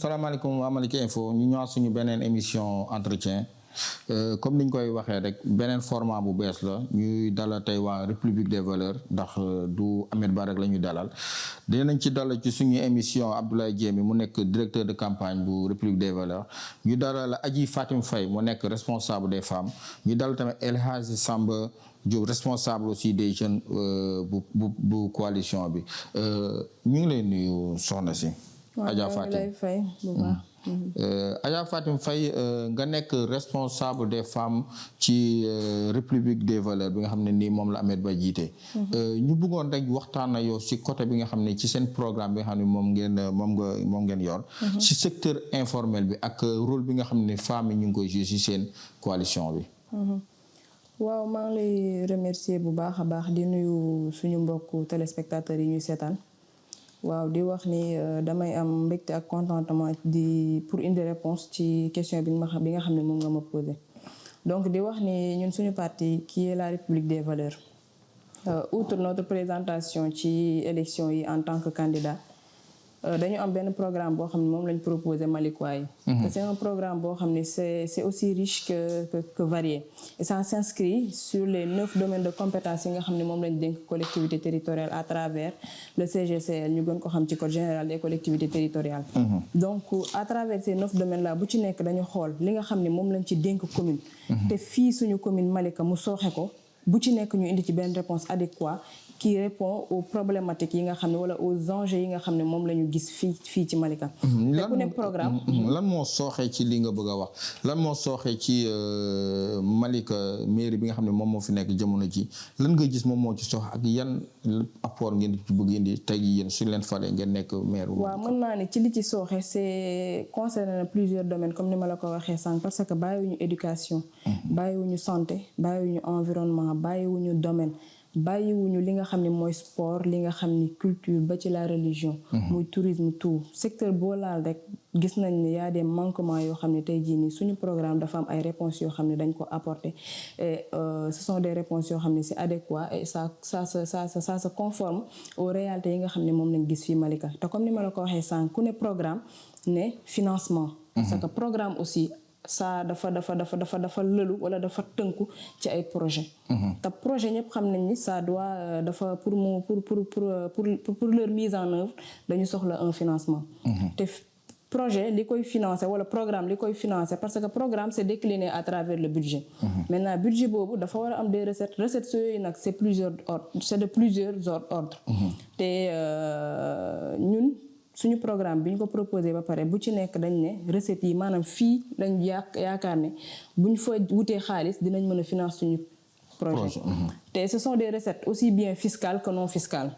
salaamaaleykum waa Malick Info ñu ñëwaat suñu beneen émission entretien comme niñ koy waxee rek beneen format bu bees la ñuy dalal tey waa République des valeurs ndax du Ahmed Ba rek la ñuy dalal dinañ ci dalal ci suñu émission Abdoulaye Diémé mu nekk directeur de campagne bu République des valeurs ñu dalal Adji Fatim Faye mu nekk responsable des femmes ñu dalal tamit El Hadji Samba Diop responsable aussi des jeunes bu coalition bi ñu ngi lay nuyu soxna si. Adja Fatim Adja Fatim Faye nga nekk responsable des femmes ci République des valeurs bi nga xam ne nii moom la Ahmed Ba jiite. ñu bëggoon rek waxtaan na yow ci côté bi nga xam ne ci seen programme bi nga xam ne moom ngeen yor. ci secteur informel bi ak rôle bi nga xam ne femmes yi ñu ngi koy jouer ci seen coalition bi. waaw maa ngi lay remercier bu baax a baax di nuyu suñu mbokku téléspectateurs yi ñuy seetaan. waaw di wax ni damay am mbégte ak contentement pour indi réponse ci question bi nga xam ne moom nga ma posé donc di wax ni ñun suñu parti qui est la République des valeurs outre notre présentation ci élection yi en tant que candidat dañu am benn programme boo xam ne moom lañ proposé Malikois yi. C'est un programme boo xam ne c'est aussi riche que varié et ça s'inscrit sur les 9 domaines de compétences yi nga xam ne moom lañ dénk collectivité territoriale à travers le CGCL ñu gën ko xam ci code général des collectivités territoriales. donc à travers ces 9 domaines là bu ci nekk dañu xool li nga xam ne moom lañ ci dénk commune. te fii suñu commune Malika mu sooxe ko bu ci nekk ñu indi ci benn réponse adéquate qui répond aux problématiques yi nga xam ne wala aux enjeux yi nga xam ne moom la ñu gis fii ci Malika. te ku nekk programme. lan moo sooxee ci li nga bëgg a wax lan moo sooxee ci Malika mairie bi nga xam ne moom moo fi nekk jamono ji lan nga gis moom moo ci soox ak yan apport ngeen ci bëgg indi tey jii yéen suñu leen falee ngeen nekk maire. waaw mën naa ne ci li ci sooxe c'est concerne plusieurs domaines comme ni ma la ko waxee sànq parce que bàyyiwuñu éducation. bàyyiwuñu santé bàyyiwuñu environnement bàyyiwuñu domaine. bàyyiwuñu li nga xam ne mooy sport li nga xam ni culture ba ci la religion. muy tourisme tout secteur boo laal rek gis nañ ne y a des manquements yoo xam ne tey jii nii suñu programme dafa am ay réponses yoo xam ne dañ ko apporter et ce sont des réponses yoo xam ne c'est adéquat et ça se conforme aux réalités yi nga xam ne moom lañ gis fii Malika te comme ni ma la ko waxee sànq ku ne programme ne financement. parce que programme aussi. ça dafa lëlu wala dafa tënku ci ay projet te projet ñëpp xam nañ ni ça doit dafa pour leur mise en œuvre dañu soxla un financement te projet li koy financer wala programme li koy financer parce que programme c'est décliné à travers le budget maintenant budget boobu dafa war a am des recettes yooyu nag c'est de plusieurs ordres te ñun suñu programme bi ñu ko proposé ba pare bu ci nekk dañ ne recettes yi maanaam fii lañ yaakaar ne bu ñu fa wutee xaalis dinañ mën a financer suñu projet te ce sont des recettes aussi bien fiscales que non fiscales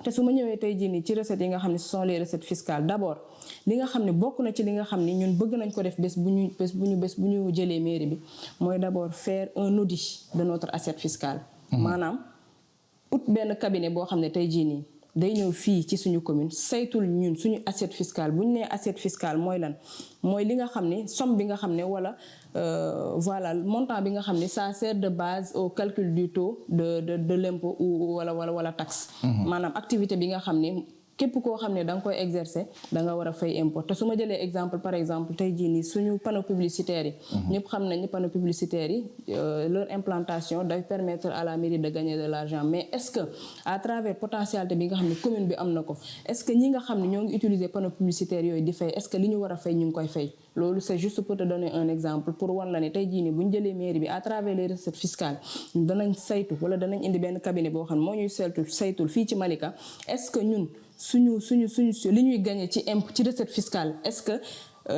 te su ma ñëwee tey jii nii ci recettes yi nga xam ne ce sont les recettes fiscales d'abord li nga xam ne bokk na ci li nga xam ne ñun bëgg nañ ko def bés bu ñu jëlee mairie bi mooy d'abord faire un audit de notre assiette fiscale maanaam ut benn cabinet boo xam ne tey jii nii day ñëw fii ci suñu commune saytul ñun suñu assiette fiscale bu ñu nee assiette fiscale mooy lan mooy li nga xam ne somme bi nga xam ne wala voilà montant bi nga xam ne ça sert de base au calcul du taux de l'impôt ou wala taxe maanaam activité bi nga xam ne képp koo xam ne da nga koy exercer da nga war a fay impôt te su ma jëlee exemple par exemple tey jii nii suñu panneaux publicitaires yi ñëpp xam nañ ni panneaux publicitaires yi leur implantation day permettre à la mairie de gagner de l'argent mais est-ce que à travers potentialité bi nga xam ne commune bi am na ko est-ce que ñi nga xam ne ñoo ngi utiliser panneaux publicitaires yooyu di fay est-ce que li ñu war a fay ñu ngi koy fay loolu c'est juste pour te donner un exemple pour wan la ne tey jii nii bu ñu jëlee mairie bi à travers les recettes fiscales danañ saytu wala danañ indi benn cabinet boo xam ne moo ñuy saytul fii ci Malika est-ce que ñun suñu li ñuy gagner ci recette fiscale est-ce que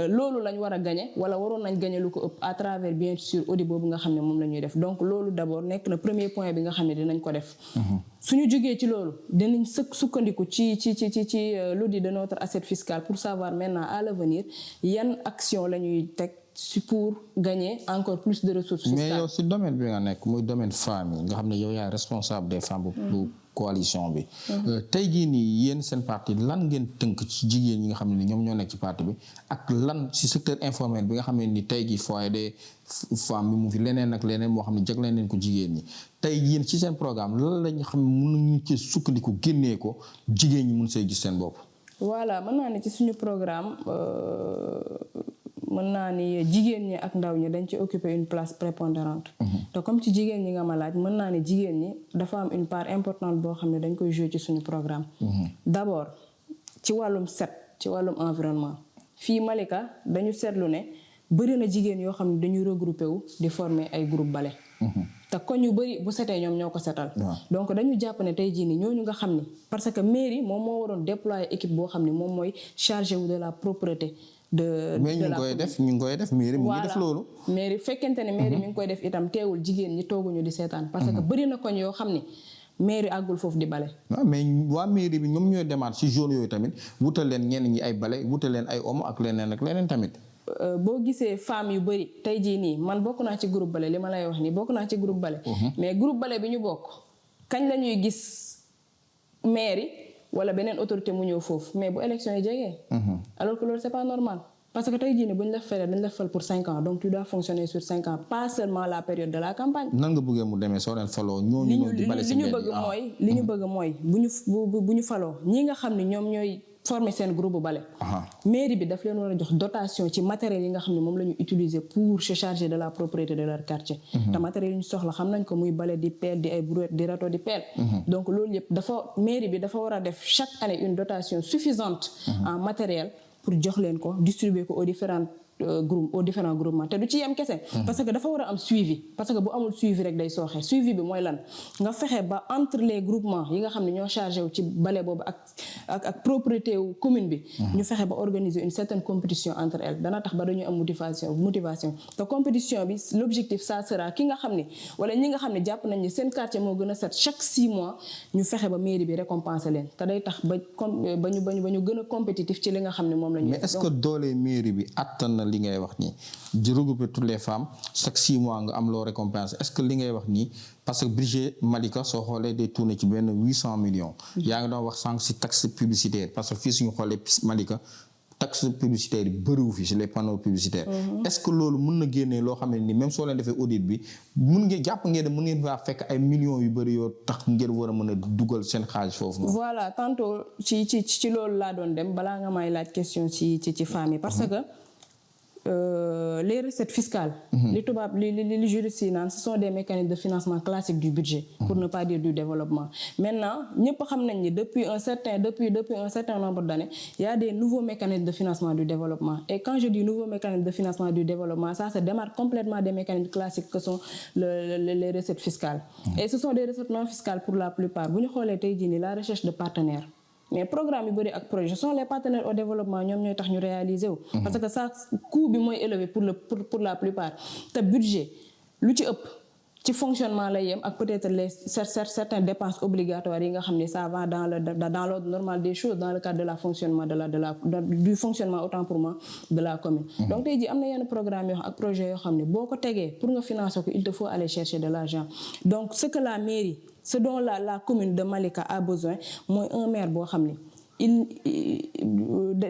loolu lañ war a gagner wala waroon nañ gagner lu ko ëpp à travers bien sûr audit boobu nga xam ne moom la ñuy def donc loolu d'abord nekk na premier point bi nga xam ne dinañ ko def suñu jógee ci loolu dinañ sukkandiku ci l'audit de notre assiette fiscale pour savoir maintenant à l'avenir yan action la ñuy teg pour gagner encore plus de ressources fiscales. mais yow si domaine bi nga nekk muy domaine femmes yi nga xam ne yow yaay responsable des femmes bu coalition bi tey jii nii yéen seen parti lan ngeen tënk ci jigéen ñi nga xam ne ñoom ñoo nekk ci parti bi ak lan ci secteur informel bi nga xam ne ni tey jii foyer des femmes bi mu fi leneen ak leneen moo xam ne jagleel leen ko jigéen ñi tey yéen ci seen programme lan lañ xam ne mën nañu ci sukkandiku génnee ko jigéen ñi mun see gis seen bopp. voilà mën naa ni ci suñu programme mën naa ni jigéen ñi ak ndaw ñi dañ ci occuper une place prépondérante. te comme ci jigéen ñi nga ma laaj mën naa ni jigéen ñi dafa am une part importante boo xam ne dañ koy jouer ci suñu programme. d'abord ci wàllum set ci wàllum environnement fii Malika dañu seetlu ne bëri na jigéen yoo xam ne dañuy regrouper wu di former ay groupe bale. te koñ yu bëri bu setee ñoom ñoo ko setal. donc dañu jàpp ne tey jii nii ñooñu nga xam ni parce que mairie moom moo waroon déployer équipe boo xam ni moom mooy chargé wu de la propreté. mais ñu ngi koy def mairie mu ngi def loolu. mairie fekkente ne mairie mi ngi koy def itam teewul jigéen ñi tooguñu di seetaan. parce que bëri na koñ yoo xam ni mairie àggul foofu di bale. waaw mais waa mairie bi ñoom ñooy demaat ci zone yooyu tamit wutal leen ñenn ñi ay bale wutal leen ay omo ak leneen tamit. boo gisee femmes yu bëri tey jii nii man bokk naa ci groupe bale li ma lay wax nii bokk naa ci groupe bale. mais groupe bale bi ñu bokk kañ la ñuy gis mairie wala beneen autorité mu ñëw foofu mais bu élection yi jegee. alors que loolu c'est pas normal. parce que tey jii nii bu ñu la felee dañ la fal pour 5 ans donc tu dois fonctionner sur 5 ans pas seulement la période de la campagne. nan nga bëggee mu demee soo leen faloo ñooñu di bale si mbedd li ñu bëgg mooy bu ñu faloo ñi nga xam ne ñoom ñooy former seen groupe bale. mairie bi daf leen war a jox dotation ci matériel yi nga xam ne moom la ñu utiliser pour se charger de la propriété de leur quartier. te matériel yi ñu soxla xam nañ ko muy bale di pelle di ay brouette di râteau di pelle. donc loolu yëpp mairie bi dafa war a def chaque année une dotation suffisante en matériel. pour jox leen ko distribuer ko aux différents groupements te du ci yem kese. parce que dafa war a am suivi parce que bu amul suivi rek day sooxe suivi bi mooy lan nga fexe ba entre les groupements yi nga xam ne ñoo chargé wu ci bale boobu ak propriété wu commune bi. ñu fexe ba organiser une certaine compétition entre elles dana tax ba dañuy am motivation te compétition bi l'objectif ça sera ki nga xam ne wala ñi nga xam ne jàpp nañ ne seen quartier moo gën a set chaque 6 mois ñu fexe ba mairie bi récompenser leen te day tax ba ñu gën a compétitif ci li nga xam ne moom la ñu. mais est-ce que doole mairie bi attan na li ngay wax nii di regrouper toutes les femmes chaque 6 mois nga am loo récompense est-ce que li ngay wax nii parce que budget Malika soo xoolee day tourner ci benn 800 millions. yaa ngi doon wax sànq ci taxe publicitaire parce que fii suñu xoolee Malika taxe publicitaire yi bëriwu fi ci les panneaux publicitaires. est-ce que loolu mën na génnee loo xam ne ni même soo leen defee audit bi mën ngeen faa fekk ay millions yu bëri yoo tax ngeen war a mën a dugal seen xaalis foofu. voilà tantôt ci loolu laa doon dem balaa nga may laaj question ci femmes yi parce que. Les recettes fiscales, les juristes yi naan ce sont des mécanismes de financement classiques du budget, pour ne pas dire du développement. Maintenant, ñëpp xam nañ ni depuis un certain nombre d'années, il y a des nouveaux mécanismes de financement du développement. Et quand je dis nouveaux mécanismes de financement du développement, ça se démarque complètement des mécanismes classiques que sont les recettes fiscales. Et ce sont des recettes non fiscales pour la plupart. Bu ñu xoolee tey jii nii la recherche de partenaires. mais programme yu bëri ak projet sont les partenaires au développement ñoom ñooy tax ñu réaliser wu. parce que ça coût bi mooy élevé pour la plupart te budget lu ci ëpp ci fonctionnement lay yem ak peut-être les certaines dépenses obligatoires yi nga xam ne ça va dans l'ordre normal des choses dans le cadre de la fonctionnement du fonctionnement autant pour moi de la commune. donc tey jii am na yenn programme yoo xam ak projet yoo xam ne boo ko tegee pour nga financer ko il te faut aller chercher de l'argent donc ce dont la commune de Malika a besoin mooy un maire boo xam ne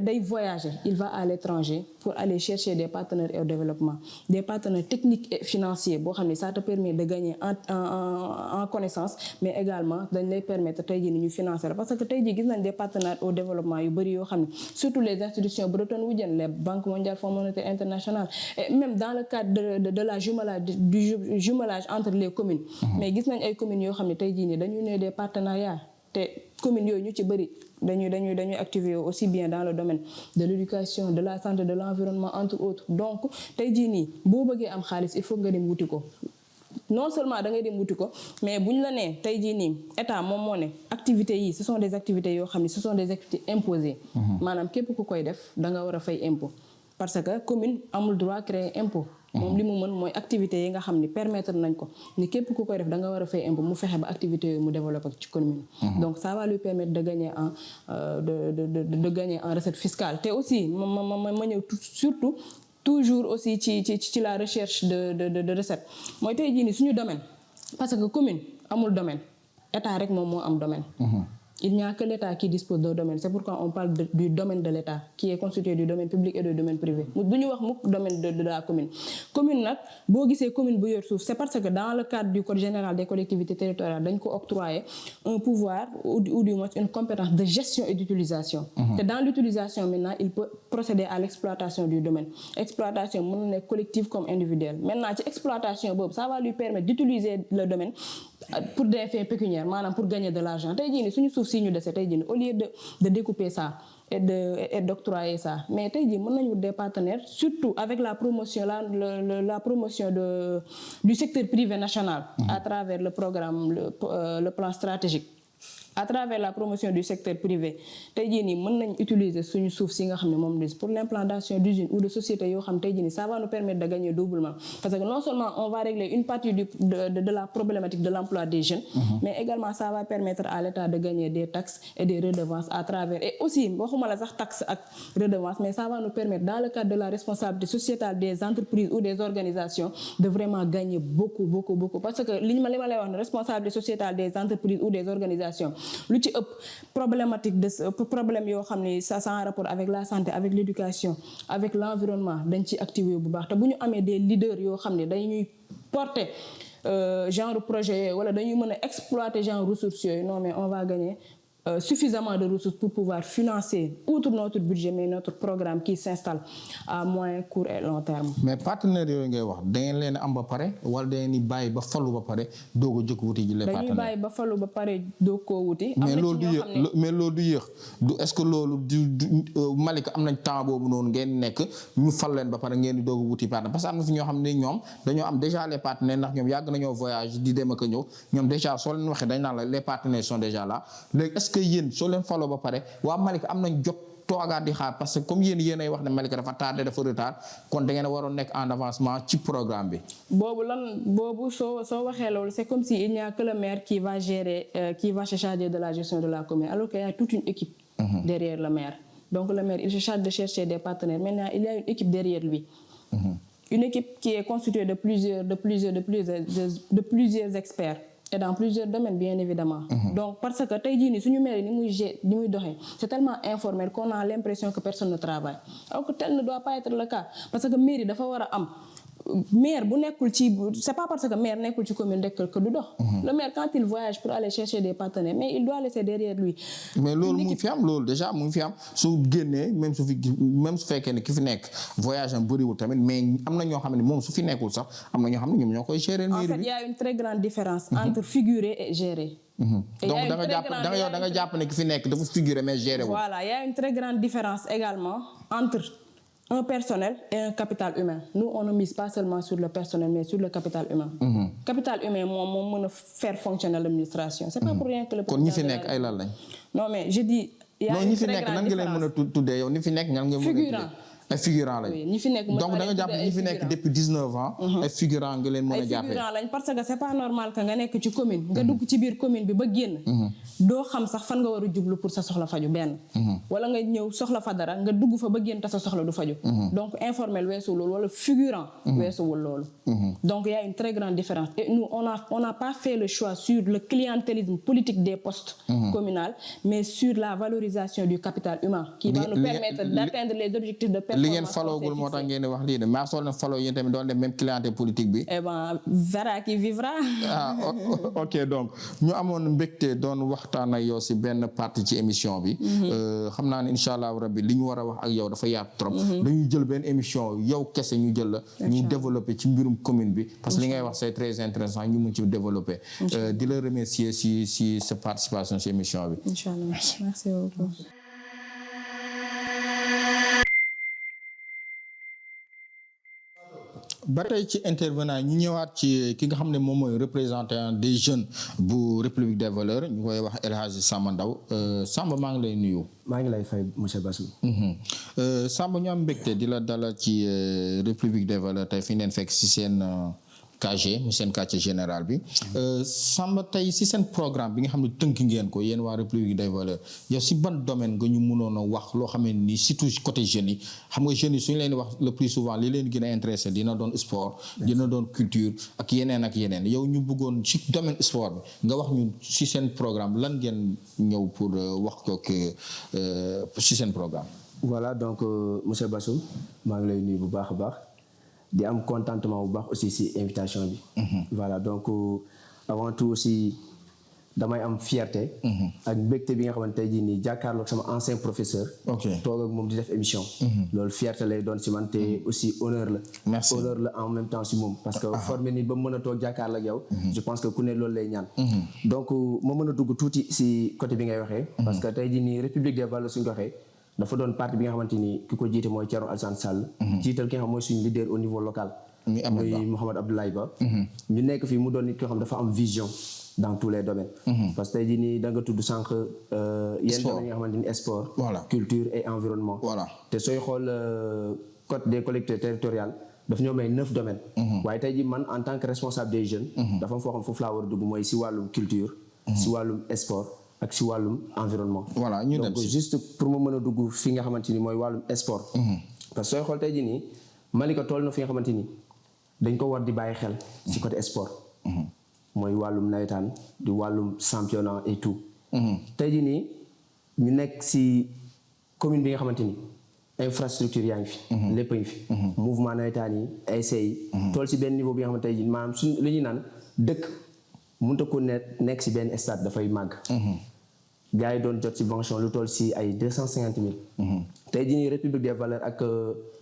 day voyager il va à l'étranger pour aller chercher des partenaires au développement des partenaires techniques et financiers boo xam ne ça te permet de gagner en connaissance mais également dañ lay permettre tey jii ni ñu financer parce que tey jii gis nañ des partenaires au développement yu bëri yoo xam ne surtout les institutions Bretton Woods les banques mondiales Fonds monétaire international et même dans le cadre de la jumelage entre les communes mais gis nañ ay communes yoo xam ne tey jii ni dañuy ne des partenariats te communes yooyu ñu ci bëri dañuy activer aussi bien dans le domaine de l'éducation de la santé de l'environnement entre autres donc tey jii nii boo bëggee am xaalis il faut nga dem wuti ko non seulement da ngay dem wuti ko mais bu ñu la nee tey jii nii état moom moo ne activités yi ce sont des activités yoo xam ne ce sont des activités imposées maanaam képp ku koy def da nga war a fay impôt parce que commune amul droit créer impôt moom li mu mën mooy activités yi nga xam ni permettre nañ ko ni képp ku koy def da nga war a fay impôt mu fexe ba activités yooyu mu développer ci commune donc ça va lui permettre de gagner en recette fiscale te aussi ma ñëw surtout toujours aussi ci la recherche de recette mooy tey jii ni suñu domaine parce que commune amul domaine état rek moom moo am domaine Il n'y a que l'État qui dispose d'un domaine. C'est pourquoi on parle du domaine de l'État, qui est constitué du domaine public et du domaine privé. Nous avons le domaine de la commune. Commune, si commune c'est parce que dans le cadre du Code général des collectivités territoriales, nous avons octroyé un pouvoir ou du moins une compétence de gestion et d'utilisation. Et dans l'utilisation, maintenant, il peut procéder à l'exploitation du domaine. Exploitation, collective comme individuelle. Maintenant, l'exploitation, ça va lui permettre d'utiliser le domaine pour des fins pécuniaires, pour gagner de l'argent. Au lieu de découper ça et d'octroyer ça, mais nous avons des partenaires, surtout avec la promotion, la promotion du secteur privé national à travers le programme, le plan stratégique. À travers la promotion du secteur privé, nous pouvons utiliser ce source pour l'implantation d'usines ou de sociétés. Ça va nous permettre de gagner doublement. Parce que non seulement on va régler une partie de la problématique de l'emploi des jeunes, mais également ça va permettre à l'État de gagner des taxes et des redevances à travers. Et aussi, taxes et redevances, mais ça va nous permettre, dans le cadre de la responsabilité sociétale des entreprises ou des organisations, de vraiment gagner beaucoup. Parce que la responsabilité sociétale des entreprises ou des organisations, lu ci problématique de problème yo xamné ça en rapport avec la santé, avec l'éducation, avec l'environnement dañ ci activer bu baax té buñu amé des leaders yo xamné dañuy porter genre projet wala dañuy mëna exploiter genre ressources yoy. Non mais on va gagner suffisamment de ressources pour pouvoir financer, outre notre budget, mais notre programme qui s'installe à moyen, court et long terme. Mais partenaires yooyu ngay wax da ngeen leen am ba pare wala da ngeen di bàyyi ba falu ba pare doog a jóg wuti ji les partenaires. dañuy bàyyi ba falu ba pare doog koo wuti. mais loolu du yéex du est-ce que loolu Malika am nañ temps boobu noonu ngeen nekk ñu fal leen ba pare ngeen di doog a wuti partenaire parce que am na fi ñoo xam ne ñoom dañoo am déjà les partenaires ndax ñoom yàgg nañoo voyage di dem ak a ñëw ñoom déjà soo leen waxee dañ naan la les partenaires sont déjà là léegi est-ce que yéen soo leen faloo ba pare waa Malika am nañ jot toogaat di xaar parce que comme yéen ay wax ne Malika dafa tardé dafa retard kon da ngeen a waroon nekk en avancement ci programme bi. boobu soo waxee loolu c'est comme si il n'y a que le maire qui va gérer qui va se charger de la gestion de la commune alors qu'il y a toute une équipe derrière le maire. Donc le maire il se charge de chercher des partenaires. Maintenant il y a une équipe derrière lui. Une équipe qui est constituée de plusieurs experts. Et dans plusieurs domaines, bien évidemment. Donc, parce que c'est tellement informel qu'on a l'impression que personne ne travaille. Alors que tel ne doit pas être le cas. Parce que mairie dafa wara am maire bu nekkul ci c'est pas parce que maire nekkul ci commune que du dox. Le maire quand il voyage pour aller chercher des partenaires mais il doit laisser derrière lui. mais loolu mu fi am loolu déjà mu fi am su génnee même su fekkee ne ki fi nekk voyage am bëriwul tamit mais am na ñoo xam ne moom su fi nekkul sax am na ñoo xam ne ñoom ñoo koy gérer mairie bi. En fait il y a une très grande différence entre figurer et gérer. Donc da nga jàpp ne ki fi nekk dafa figurer mais gérer wu. Voilà, il y a une très grande différence également entre un personnel et un capital humain. Nous, on ne mise pas seulement sur le personnel, mais sur le capital humain. Capital humain, on peut faire fonctionner l'administration. C'est pas pour rien que le président... Non, mais je dis... Il y a une très grande différence. Figurant. Ay figurant lañ donc da nga jàpp ñi fi nekk depuis 19 ans ay figurant nga leen mën a jàppee figurant lañ parce que c'est pas normal que nga nekk ci commune nga dugg ci biir commune bi ba génn doo xam sax fan nga war a jublu pour sa soxla faju benn wala nga ñëw soxla fa dara nga dugg fa ba génn te sa soxla du faju donc informel weesuwul loolu wala figurant weesuwul loolu donc il y a une très grande différence et nous on n'a pas fait le choix sur le clientélisme politique des postes communaux mais sur la valorisation du capital humain qui va nous permettre d'atteindre les objectifs de li ngeen faloogul moo tax ngeen di wax lii de mais soo leen faloo yéen tamit doon def même clientèle politique bi. Eh ben verra qui vivra. Ok donc ñu amoon mbégte doon waxtaan ak yow si benn partie ci émission bi. xam naa ne incha allah rabbi li ñu war a wax ak yow dafa yaatu trop. dañuy jël benn émission yow kese ñu jël la. ñu développer ci mbirum commune bi. parce que li ngay wax c'est très intéressant ñu mun ci développer. di la remercier si sa participation ci émission bi. Incha allah merci beaucoup. ba tey ci intervenant ñu ñëwaat ci ki nga xam ne moom mooy représentant des jeunes bu République des Valeurs ñu koy wax El Hadji Samba Ndao Samba maa ngi lay nuyu. maa ngi lay fay monsieur Bassou. Samba ñu am mbégte di la dalal ci République des Valeurs tey fi ngeen fekk si seen KG mu seen quartier général bi Samba tey si seen programme bi nga xam ne tënk ngeen ko yéen waa République des valeurs yow si ban domaine nga ñu mënoon a wax loo xam ne nii surtout côté jeunes yi xam nga jeunes yi suñu leen di wax le plus souvent li leen gën a intéressé dina doon sport dina doon culture ak yeneen yow ñu bëggoon si domaine sport bi nga wax ñu si seen programme lan ngeen ñëw pour wax ko si seen programme. Voilà donc monsieur Bassou maa ngi lay nuyu bu baax a baax di am contentement bu baax aussi si invitation bi. Voilà donc avant tout aussi damay am fierté. ak mbégte bi nga xamante tey jii nii jàkkaarloog sama ancien professeur. toog ak moom di def émission. loolu fierté lay doon si man te aussi honneur la. Merci. Honneur la en même temps si moom. parce que formé nit ba mu mën a toog jàkkaarloog yow. je pense que ku ne loolu lay ñaan. donc ma mën a dugg tuuti si côté bi ngay waxee. parce que tey jii nii République des valeurs suñu ko waxee. dafa doon parti bi nga xamante ni ki ko jiite mooy Thierno Alassane Sall. jiital ki nga xam mooy suñu leader au niveau local. muy Mouhamed Abdoulaye Ba. ñu nekk fii mu doon nit koo xam dafa am vision dans tous les domaines. parce que tey jii nii da nga tudd sànq. yenn domaines yi nga xamante ni sport. culture et environnement. te sooy xool code des collectivités territoriales daf ñoo may 9 domaines. waaye tey jii man en tant que responsable des jeunes. dafa am foo xam foofu laa war a dugg mooy si wàllum culture. si wàllum sport. ak si wàllum environnement. voilà ñu dem donc juste pour ma mën a dugg fi nga xamante ni mooy wàllum sport. parce que sooy xool tey jii nii Malika toll na fi nga xamante ni dañ ko war di bàyyi xel si côté sport. mooy wàllum nawetaan di wàllum championnat et tout. tey jii nii ñu nekk si commune bi nga xamante ni infrastructure yaa ngi fi. lépp a ngi fi. mouvement nawetaan yi ASC yi. toll si benn niveau bi nga xamante tey jii maanaam suñ li ñuy naan dëkk. mënut a ko nekk si benn stade dafay màgg. gars yi doon jot subvention lu toll si ay 250 000. tey jii nii République des valeurs ak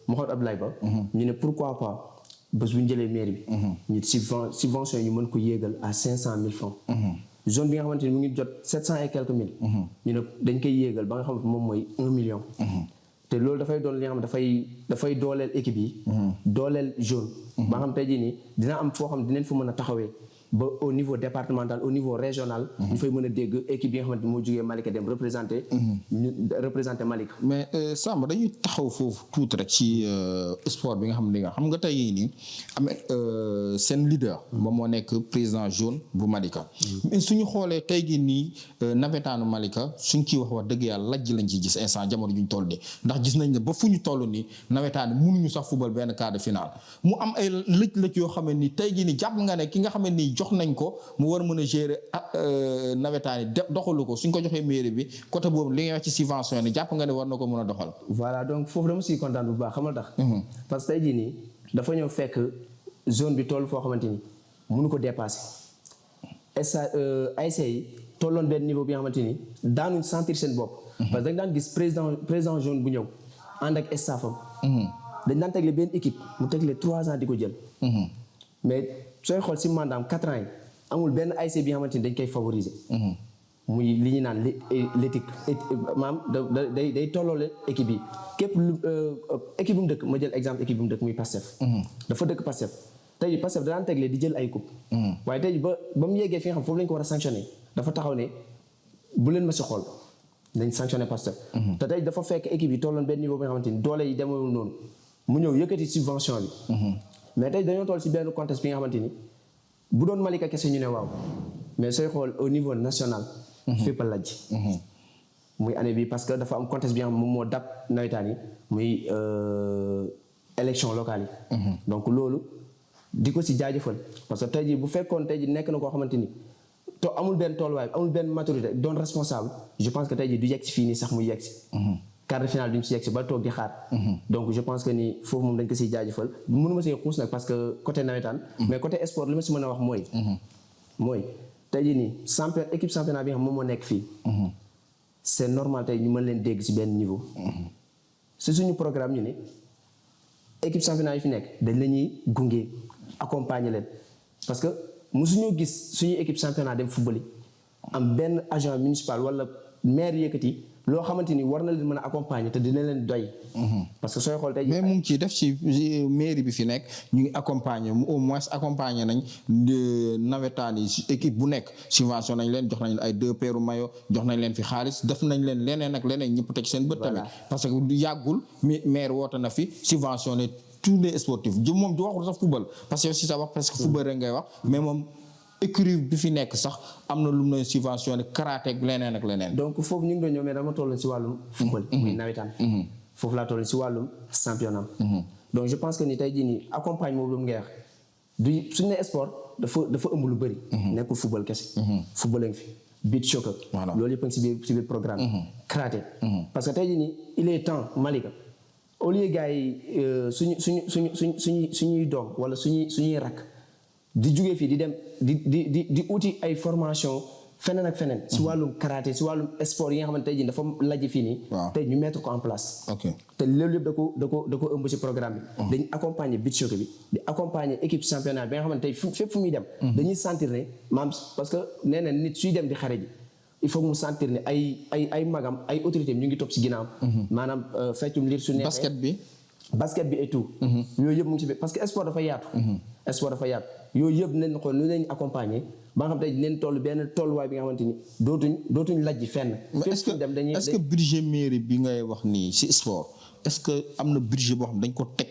Mouhamed Abdoulaye Ba. ñu ne pourquoi pas bés bu ñu jëlee mairie bi. ñu subvention yi ñu mën ko yéegal à 500 000 francs. zone bi nga xamante ni mu ngi jot 700 et quelques mille. ñu ne dañ koy yéegal ba nga xam ne moom mooy 1 million. te loolu dafay doon li nga xam dafay dooleel équipe yi. dooleel zone. ba nga xam tey jii nii dina am foo xam dinañ fa mën a taxawee. ba au niveau départemental au niveau régional. ñu fay mën a dégg équipe yi nga xamante ni moo jógee Malika dem représenté. représenté Malika. mais Samba dañuy taxaw foofu tuuti rek ci sport bi nga xam nga tey nii am seen leader. moom moo nekk président jaune bu Malika. mais suñu xoolee tey jii nii nawetaanu Malika suñ ciy wax dëgg yàlla lajj lañ ciy gis instant jamono ju ñu toll nii ndax gis nañ ne ba fu ñu toll nii nawetaan mënuñu sax football benn quart de finale mu am ay lëj-lëj yoo xam ne ni tey jii nii jàpp nga ne ki nga xam ne nii jox nañ ko mu war a mën a gérer nawetaan yi doxalu ko suñ ko joxee mairie bi côté boobu li ngay wax ci subvention ni jàpp nga ne war na ko mën a doxal. voilà donc foofu dama siy kontaan bu baax xamal tax. parce que tey jii nii dafa ñëw fekk zone bi toll foo xamante ni mënu ko dépasser. ASC yi tolloon benn niveau bi nga xamante ni daanuñ sentir seen bopp. parce que dañ daan gis président zone bu ñëw ànd ak staffam. dañ daan tegle benn équipe mu tegle 3 ans di ko jël. mais sooy xool si mandaam 4 ans yi amul benn ASC bi nga xamante ni dañ koy favoriser. muy li ñu naan l'éthique maam day tolloole équipe yi képp lu équipe bu mu dëkk ma jël exemple équipe bu mu dëkk muy Pastef. dafa dëkk Pastef tey jii Pastef daan tegle di jël ay coupe. waaye tey jii ba mu yeggee fi nga xam foofu lañ ko war a sanctionné dafa taxaw ne bu leen ma si xool dañ sanctionné Pastef. te tey dafa fekk équipe yi tolloon benn niveau bi nga xamante ni doole yi demewul noonu mu ñëw yëkkati subvention bi. mais tey dañoo toll si benn contexte bi nga xamante ni bu doon Malika kese ñu ne waaw mais sooy xool au niveau national. fépp a lajj. muy année bi parce que dafa am contexte bi nga xam moom moo dab nawetaan yi muy élection locale yi. donc loolu di ko si jaajëfal parce que tey jii bu fekkoon tey jii nekk na koo xamante ni to amul benn tolluwaay amul benn maturité doon responsable je pense que tey jii du yegg si fii nii sax muy yegg si. quart de finale bi ñu si yegg si ba toog di xaar. donc je pense que ni foofu moom dañ ko siy jaajëfal mënu ma see xuus nag parce que côté nawetaan. mais côté sport li ma si mën a wax mooy tey jii nii équipe championnat bi nga xam moom moo nekk fii. c'est normal tey ñu mën leen dégg si benn niveau. si suñu programme ñu ne équipe championnat yi fi nekk dañ la ñuy gunge accompagner leen parce que mosuñoo gis suñu équipe championnat dem football am benn agent municipal wala maire yëkkati. loo xamante ni war na leen mën a accompagner te dina leen doy. parce que sooy xool tey. mais mu ngi ciy def ci mairie bi fi nekk ñu ngi accompagner au moins accompagner nañ nawetaan yi équipe bu nekk subvention nañ leen jox nañ ay 2 paires maillot jox nañ leen fi xaalis def nañ leen leneen ak leneen ñëpp teg seen bët tamit. parce que yàggul maire woote na fi subventionné tous les sportifs moom du waxul sax football parce que aussi sa wax parce que football rek ngay wax mais moom écurie bi fi nekk sax am na lu mu lay subventionné karaté ak leneen ak leneen. donc foofu ñu ngi doon ñëw mais dama tolloon si wàllum football. muy nawetaan. foofu laa tolloon si wàllum championnat. donc je pense que ni tey jii nii accompagnement boobu ngay wax du suñu nee sport dafa ëmb lu bëri. nekkul football kese. football lañ fi beach soccer. loolu yëpp a ngi si biir programme. karaté. parce que tey jii nii il est temps Malika au lieu gars yi suñuy doom wala suñuy rakk di jugee fii di dem di uti ay formation feneen ak feneen. si wàllum karaté si wàllum sport yi nga xamante tey jii dafa lajj fii nii. tey ñu mettre ko en place. te loolu yëpp da ko ëmb si programme bi. dañuy accompagner beach soccer bi di accompagner équipe championnat bi nga xamante tey fépp fu muy dem. dañuy sentir ne maam parce que nee na nit suy dem di xare ji il faut mu sentir ne ay magam ay autorités ñu ngi topp si ginnaaw. maanaam feccum liir su neexee basket bi et tout. yooyu yëpp mu ngi si parce que sport dafa yaatu. sport dafa yaatu yooyu yëpp nañ xool nu leen accompagner ba nga xam tey dinañ toll benn tolluwaay bi nga xamante ni dootuñ lajj fenn. est-ce que budget mairie bi ngay wax nii si sport est-ce que am na budget boo xam dañ ko teg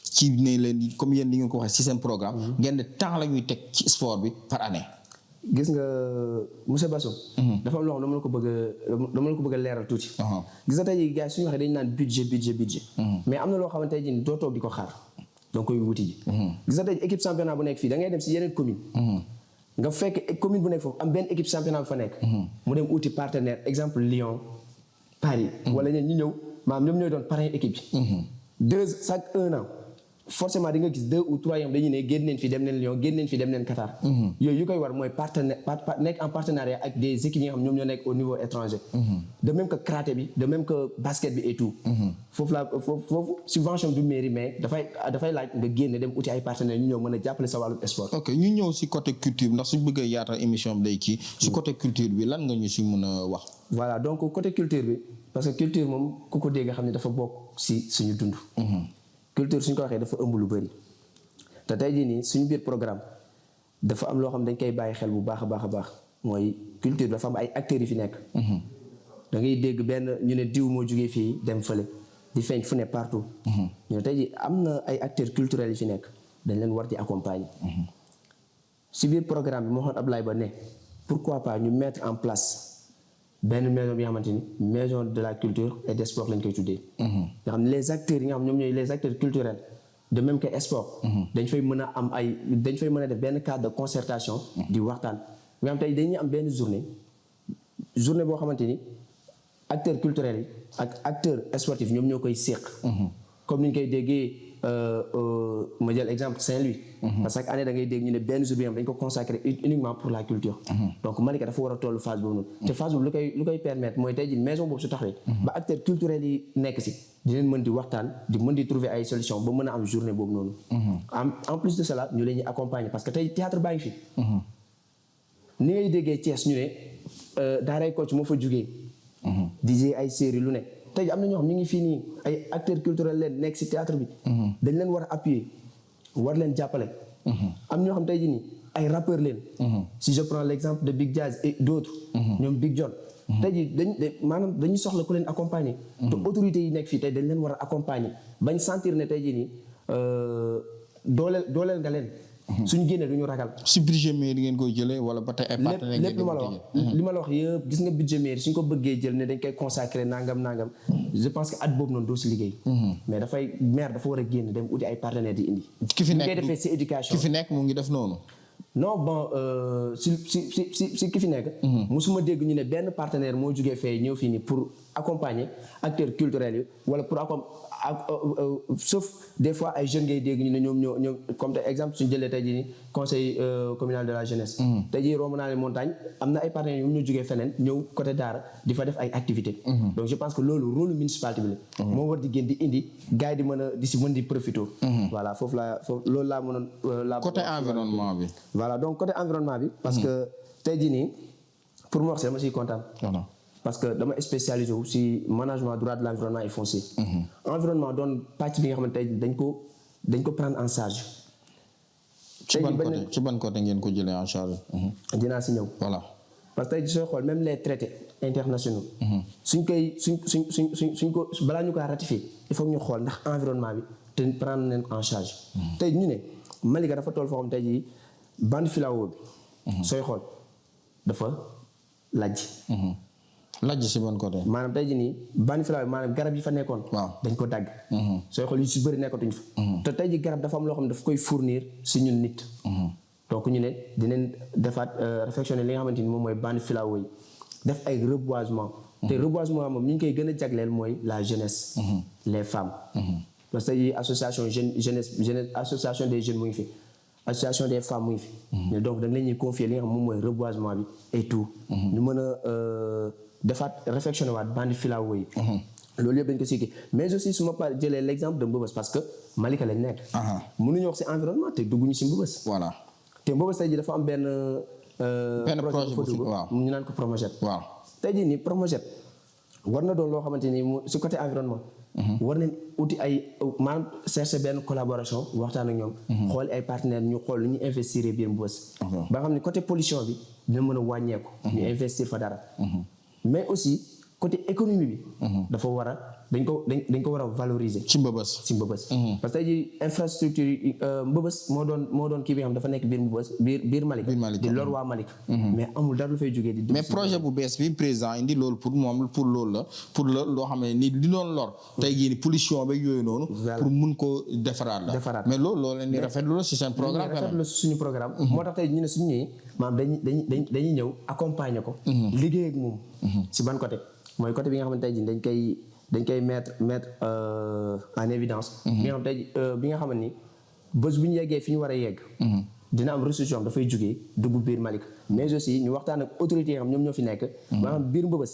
ci ne leen comme yéen li ngeen ko waxee ci seen programme. ngeen ne temps la ñuy teg ci sport bi par année. gis nga monsieur Basso. dafa am loo xam dama la ko bëgg a leeral tuuti. gis nga tey jii gars yi suñu waxee dañu naan budget. mais am na loo xamante ne tey doo toog di ko xaar donc koy wuti ji. gis nga tey équipe championnat bu nekk fii da ngay dem si yeneen commune nga fekk commune bu nekk foofu am benn équipe championnat bu fa nekk. mu dem uti partenaire exemple Lyon Paris. wala ñeen ñu ñëw maanaam ñoom ñooy doon parrain équipe bi. chaque 1 an. forcément di nga gis 2 ou 3 yam dañuy ne génn neen fi dem neen Lyon génn neen fi dem neen Qatar. yooyu yu koy war mooy nekk en partenariat ak des équipes yi nga xam ñoom ñoo nekk au niveau étranger. de même que karaté bi de même que basket bi et tout. foofu subvention du mairie mais dafay laaj nga génne dem uti ay partenaires ñu ñëw mën a jàppale sa wàllu sport. ok ñu ñëw si côté culture ndax suñ bëggee yaatal émission bi day kii si côté culture bi lan nga ñu si mën a wax. voilà donc côté culture bi parce que culture moom ku ko dégg xam ne dafa bokk si suñu dund. culture suñ ko waxee dafa ëmb lu bëri te tey jii nii suñu biir programme dafa am loo xam dañ koy bàyyi xel bu baax a baax mooy culture dafa am ay acteurs yi fi nekk. da ngay dégg benn ñu ne diw moo jugee fii dem fële di feeñ fu ne partout. ñu ne tey jii am na ay acteurs culturels yi fi nekk dañ leen war di accompagner. si biir programme bi moo xoon Ablaye Ba ne pourquoi pas ñu mettre en place benn maison bi nga xamante ni maison de la culture et des sports lañ koy tuddee. nga xam ne les acteurs yi nga xam ñoom ñooy les acteurs culturels de même que sport. dañ fay mën a def benn cadre de concertation. di waxtaan nga xam tey dañuy am benn journée boo xamante ni acteurs culturels yi ak acteurs sportifs ñoom ñoo koy séq. comme ni ñu koy déggee ma jël exemple Saint-Louis. parce que chaque année da ngay dégg ñu ne benn jour bi dañ ko consacré uniquement pour la culture. donc Malika dafa war a tollu phase boobu noonu. te phase boobu lu koy permettre mooy tey jii maison boobu su taxawee. ba acteurs culturels yi nekk si dinañ mën di waxtaan di mën di trouver ay solutions ba mën a am journée boobu noonu. en plus de cela ñu leen ñuy accompagner parce que tey théâtre baa ngi fi. ni ngay déggee Thiès ñu ne daaray Kocc moo fa jugee. di ay série lu ne. tey am na ñoo xam ñu ngi fii nii ay acteurs culturels leen nekk ci théâtre bi. dañ leen war a appuyer war leen jàppale. am ñoo xam tey jii nii ay rappeurs leen. si je prends l'exemple de Big Jazz et d'autres. ñoom Big John. tey jii maanaam dañuy soxla ku leen accompagner. te autorités yi nekk fii tey dañ leen war a accompagner bañ sentir ne tey jii nii dooleel nga leen. suñu génnee du ñu ragal. si budget mairie ngeen koy jëlee wala ba tey ay partenaires lépp li ma la wax yëpp gis nga budget mairie suñ ko bëggee jël ne dañ koy consacrer nangam je pense que at boobu noonu doo si liggéey. mais maire dafa war a génn dem uti ay partenaires di indi. ki fi nekk ñu koy defee si éducation ki fi nekk mu ngi def noonu. non bon si ki fi nekk. musuma dégg ñu ne benn partenaire moo jugee fee ñëw fii nii pour accompagner acteurs culturels yi wala pour sauf des fois ay jeunes ngay dégg ñu ne ñoom comme exemple suñu jëlee tey jii nii conseil communal de la jeunesse. tey jii romb naa les montagnes am na ay partenaires ñoom ñoo jugee feneen ñëw côté Daara di fa def ay activités. donc je pense que loolu rôle municipalité bi la. moo war di gën di indi gars yi di mën a di si mën di profité. voilà foofu loolu laa mënoon. côté environnement bi. voilà donc côté environnement bi. parce que tey jii nii pour mu wax si dama siy kontaan. parce que dama spécialisé wu si management droit de l'environnement et foncier. environnement doon pàcc bi nga xamante ne dañ ko prendre en charge. ci ban côté ngeen ko jëlee en charge. dinaa si ñëw. voilà parce que tey sooy xool même les traités internationaux. suñ ko balaa ñu ko ratifier il faut ñu xool ndax environnement bi te prendre leen en charge. tey ñu ne Malika dafa toll foo xam tey jii bande filao bi. sooy xool dafa lajj. lajj si bon côté. maanaam tey jii nii bande filao bi maanaam garab yi fa nekkoon. waaw dañ ko dagg. sooy xool yu si bëri nekkatuñ fa. te tey jii garab dafa am loo xam ne daf koy fournir si ñun nit. donc ñu ne dinañ defaat réfectionner li nga xamante ni moom mooy bande filao yi def ay reboisement. te reboisement moom ñu ngi koy gën a jagleel mooy la jeunesse. les femmes. parce que yi association jeunesse association des jeunes mu ngi fi association des femmes mu ngi fi. mais donc dañ leen ñuy confier li nga xam moom mooy reboisement bi et tout. ñu mën a defaat réfectionner waat bande filao yi. loolu yëpp dañ ko siy mais aussi su ma jëlee l' exemple de Mbëbës parce que Malika lañ nekk. mënuñu wax si environnement te dugguñu si Mbëbës. voilà te Mbëbës tey jii dafa am benn projet bu fi waaw ñu naan ko Promojet. waaw tey jii nii Promojet war na doon loo xamante ni mu si côté environnement. war nañ uti ay maanaam chercher benn collaboration waxtaan ak ñoom. xool ay partenaires ñu xool lu ñu investir biir Mbëbës. ba nga xam ne côté pollution bi dina mën a wàññeeku. ñu investir fa dara. mais aussi côté économie bi. dafa war a dañ ko war a valoriser. ci Mbëbës parce que tey jii infrastructure yi Mbëbës moo doon kii bi nga xam dafa nekk biir Mbëbës biir Malika. di lor waa Malika. mais amul dara lu fay jógee di. mais projet bu bees bi président indi loolu pour loolu la pour loo xam ne ni li doon lor. tey jii ni pollution beeg yooyu noonu. pour mun ko defaraat la. mais loolu leen di rafetlu la si seen programme. rafetlu suñu programme. moo tax tey ñu ne suñu ñëwee maanaam dañuy ñëw accompagner ko. liggéey ak moom. si ban côté mooy côté bi nga xamante ne dañ koy mettre en évidence. bi nga xamante ni bés bu ñu yeggee fi ñu war a yegg. dina am ressource yoo xam dafay jógee dugg biir Malika mais aussi ñu waxtaan ak autorités yi nga xam ñoom ñoo fi nekk. maanaam biir Mbëbës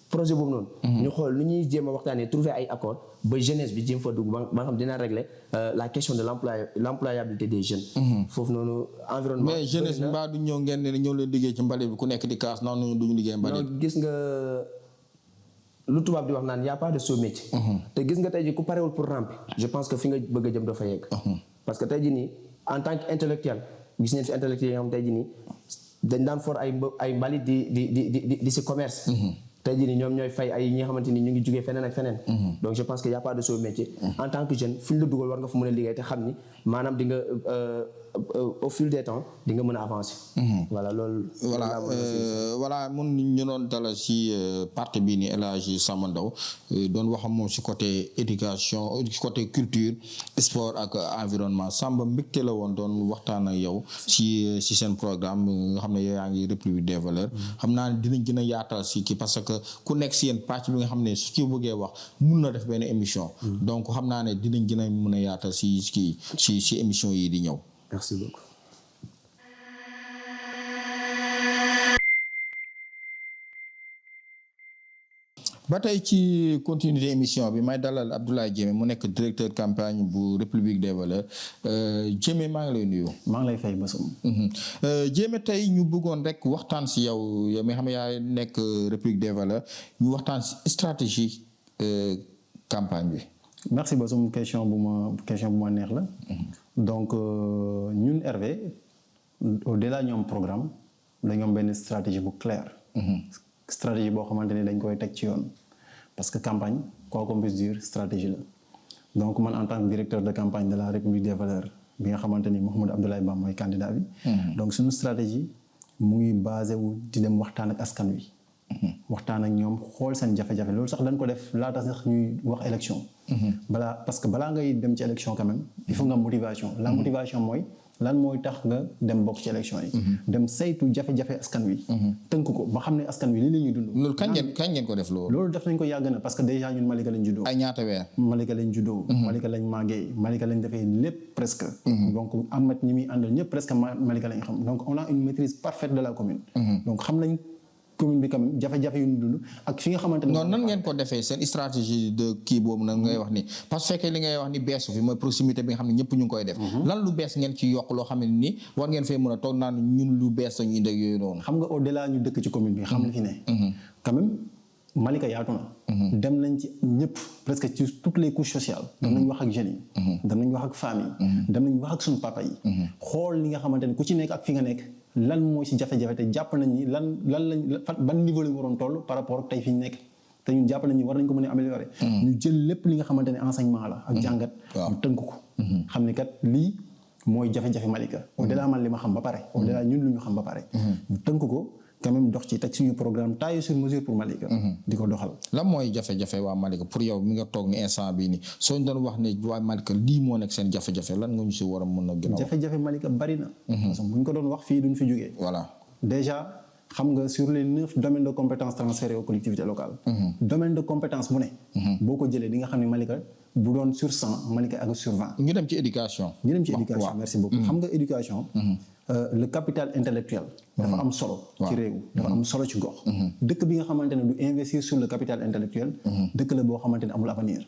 projet boobu noonu. ñu xool nu ñuy jéem a waxtaanee trouver ay accord ba jeunesse bi jéem fa dugg ba nga xam dina régler la question de l'employabilité des jeunes. foofu noonu environnement. mais jeunesse bi mbaa du ñëw ngeen ne ñëw leen liggéey ci mbalit bi ku nekk di kaas noonu duñu liggéey mbalit. non gis nga lu tubaab di wax naan y a pas de sot métier. te gis nga tey jii ku parewul pour ramper je pense que fi nga bëgg a jëm doo fa yegg. parce que tey jii nii en tant que intellectuel gis nañ fi intellectuel yi nga xam tey jii nii dañ daan for ay mbalit di si commerce. tey jii nii ñoom ñooy fay ay ñi nga xamante ni ñu ngi jugee feneen ak feneen. donc je pense que y a pas de sot métier. en tant que jeune fi ñu la dugal war nga fa mën a liggéey te xam ni maanaam di nga au fil des temps di nga mën a avancer. voilà loolu. voilà mun ñu doon dalal si partie bii nii El Hadji Samba Ndao doon wax moom si côté éducation côté culture sport ak environnement Samba mbégte la woon doon waxtaan ak yow si seen programme nga xam ne yow yaa ngi République des valeurs. xam naa ne dinañ gën a yaatal si kii parce que ku nekk si yéen pàcc bi nga xam ne su ci bëggee wax mun na def benn émission. donc xam naa ne dinañ gën a mën a yaatal si kii si émission yi di ñëw. Merci beaucoup. ba tey ci continuité émission bi may dalal Abdoulaye Diémé mu nekk directeur campagne bu République des valeurs Diémé maa ngi lay nuyu. maa ngi lay fay Bassoum. Diémé tey ñu bëggoon rek waxtaan si yow mi xam ne yaa nekk République des valeurs ñu waxtaan si stratégie campagne bi. merci Bassoum question bu ma neex la. donc ñun RV au-delà ñoom programme dañoo am benn stratégie bu claire. stratégie boo xamante ni dañ koy teg ci yoon parce que campagne quoi qu'on puisse dire stratégie la donc man en tant que directeur de campagne de la République des valeurs bi nga xamante ni Mouhamadou Abdoulaye Ba mooy candidat bi. donc suñu stratégie mu ngi basé wu di dem waxtaan ak askan wi. waxtaan ak ñoom xool seen jafe-jafe loolu sax dañ ko def laata sax ñuy wax élection. parce que balaa ngay dem ci élection quand même il faut nga motivation la motivation mooy lan mooy tax nga dem bokk ci élection yi. dem saytu jafe-jafe askan wi. tënk ko ba xam ne askan wi li la ñuy dund. loolu kañ ngeen ko def loolu. loolu def nañ ko yàgg na parce que déjà ñun Malika lañ juddoo. ay ñaata weer. Malika lañ juddoo. Malika lañ màggee Malika lañ defee lépp presque. donc amat ñi muy àndal ñëpp presque Malika lañ xam donc on a une maîtrise parfaite de la commune. donc xam nañ commune bi quand même jafe-jafe yu ñu dund ak fi nga xamante ne. non nan ngeen ko defee seen stratégie de kii boobu nag ngay wax ni parce que fekkee li ngay wax ni beesu fi mooy proximité bi nga xam ne ñëpp ñu ngi koy def. lan lu bees ngeen ci yokk loo xam ne ni war ngeen fee mën a toog naan ñun lu bees la ñuy indee yooyu noonu. xam nga au-delà ñu dëkk ci commune bi. xam li fi ne. quand même Malika yaatu na. dem nañ ci ñëpp presque ci toutes les couches sociales. dem nañ wax ak jeunes yi. dem nañ wax ak femmes yi. dem nañ wax ak suñu papa yi. xool li nga xamante ne ku ci nekk ak fi nga nekk. lan mooy si jafe-jafe te jàpp nañ ni lan lañ ban niveau lañ waroon toll par rapport ak tey fi ñu nekk te ñun jàpp nañ ni war nañ ko mën a améliorer. ñu jël lépp li nga xamante ne enseignement la ak jàngat. ñu tënk ko. xam ni kat lii mooy jafe-jafe Malika. au-delà man li ma xam ba pare. au-delà ñun lu ñu xam ba pare. ñu tënk ko quand même dox ci teg suñu programme taillé sur mesure pour Malika. di ko doxal. lan mooy jafe-jafe waa Malika pour yow mi nga toog ni instant bii nii soo ñu doon wax ne waa Malika lii moo nekk seen jafe-jafe lan nga ñu si war a mën a gën a wax. jafe-jafe Malika bari na. parce que bu ñu ko doon wax fii duñ fi jógee. voilà déjà xam nga sur les 9 domaines de compétences transférés aux collectivités locales. domaine de compétence bu ne. boo ko jëlee di nga xam ne Malika bu doon sur 100 Malika ak sur 20. ñu dem ci éducation. ñu dem ci éducation merci beaucoup. xam nga éducation. le capital intellectuel. dafa am solo. ci réew dafa am solo ci gox. dëkk bi nga xamante ne du investir sur le capital intellectuel. dëkk la boo xamante ne amul avenir.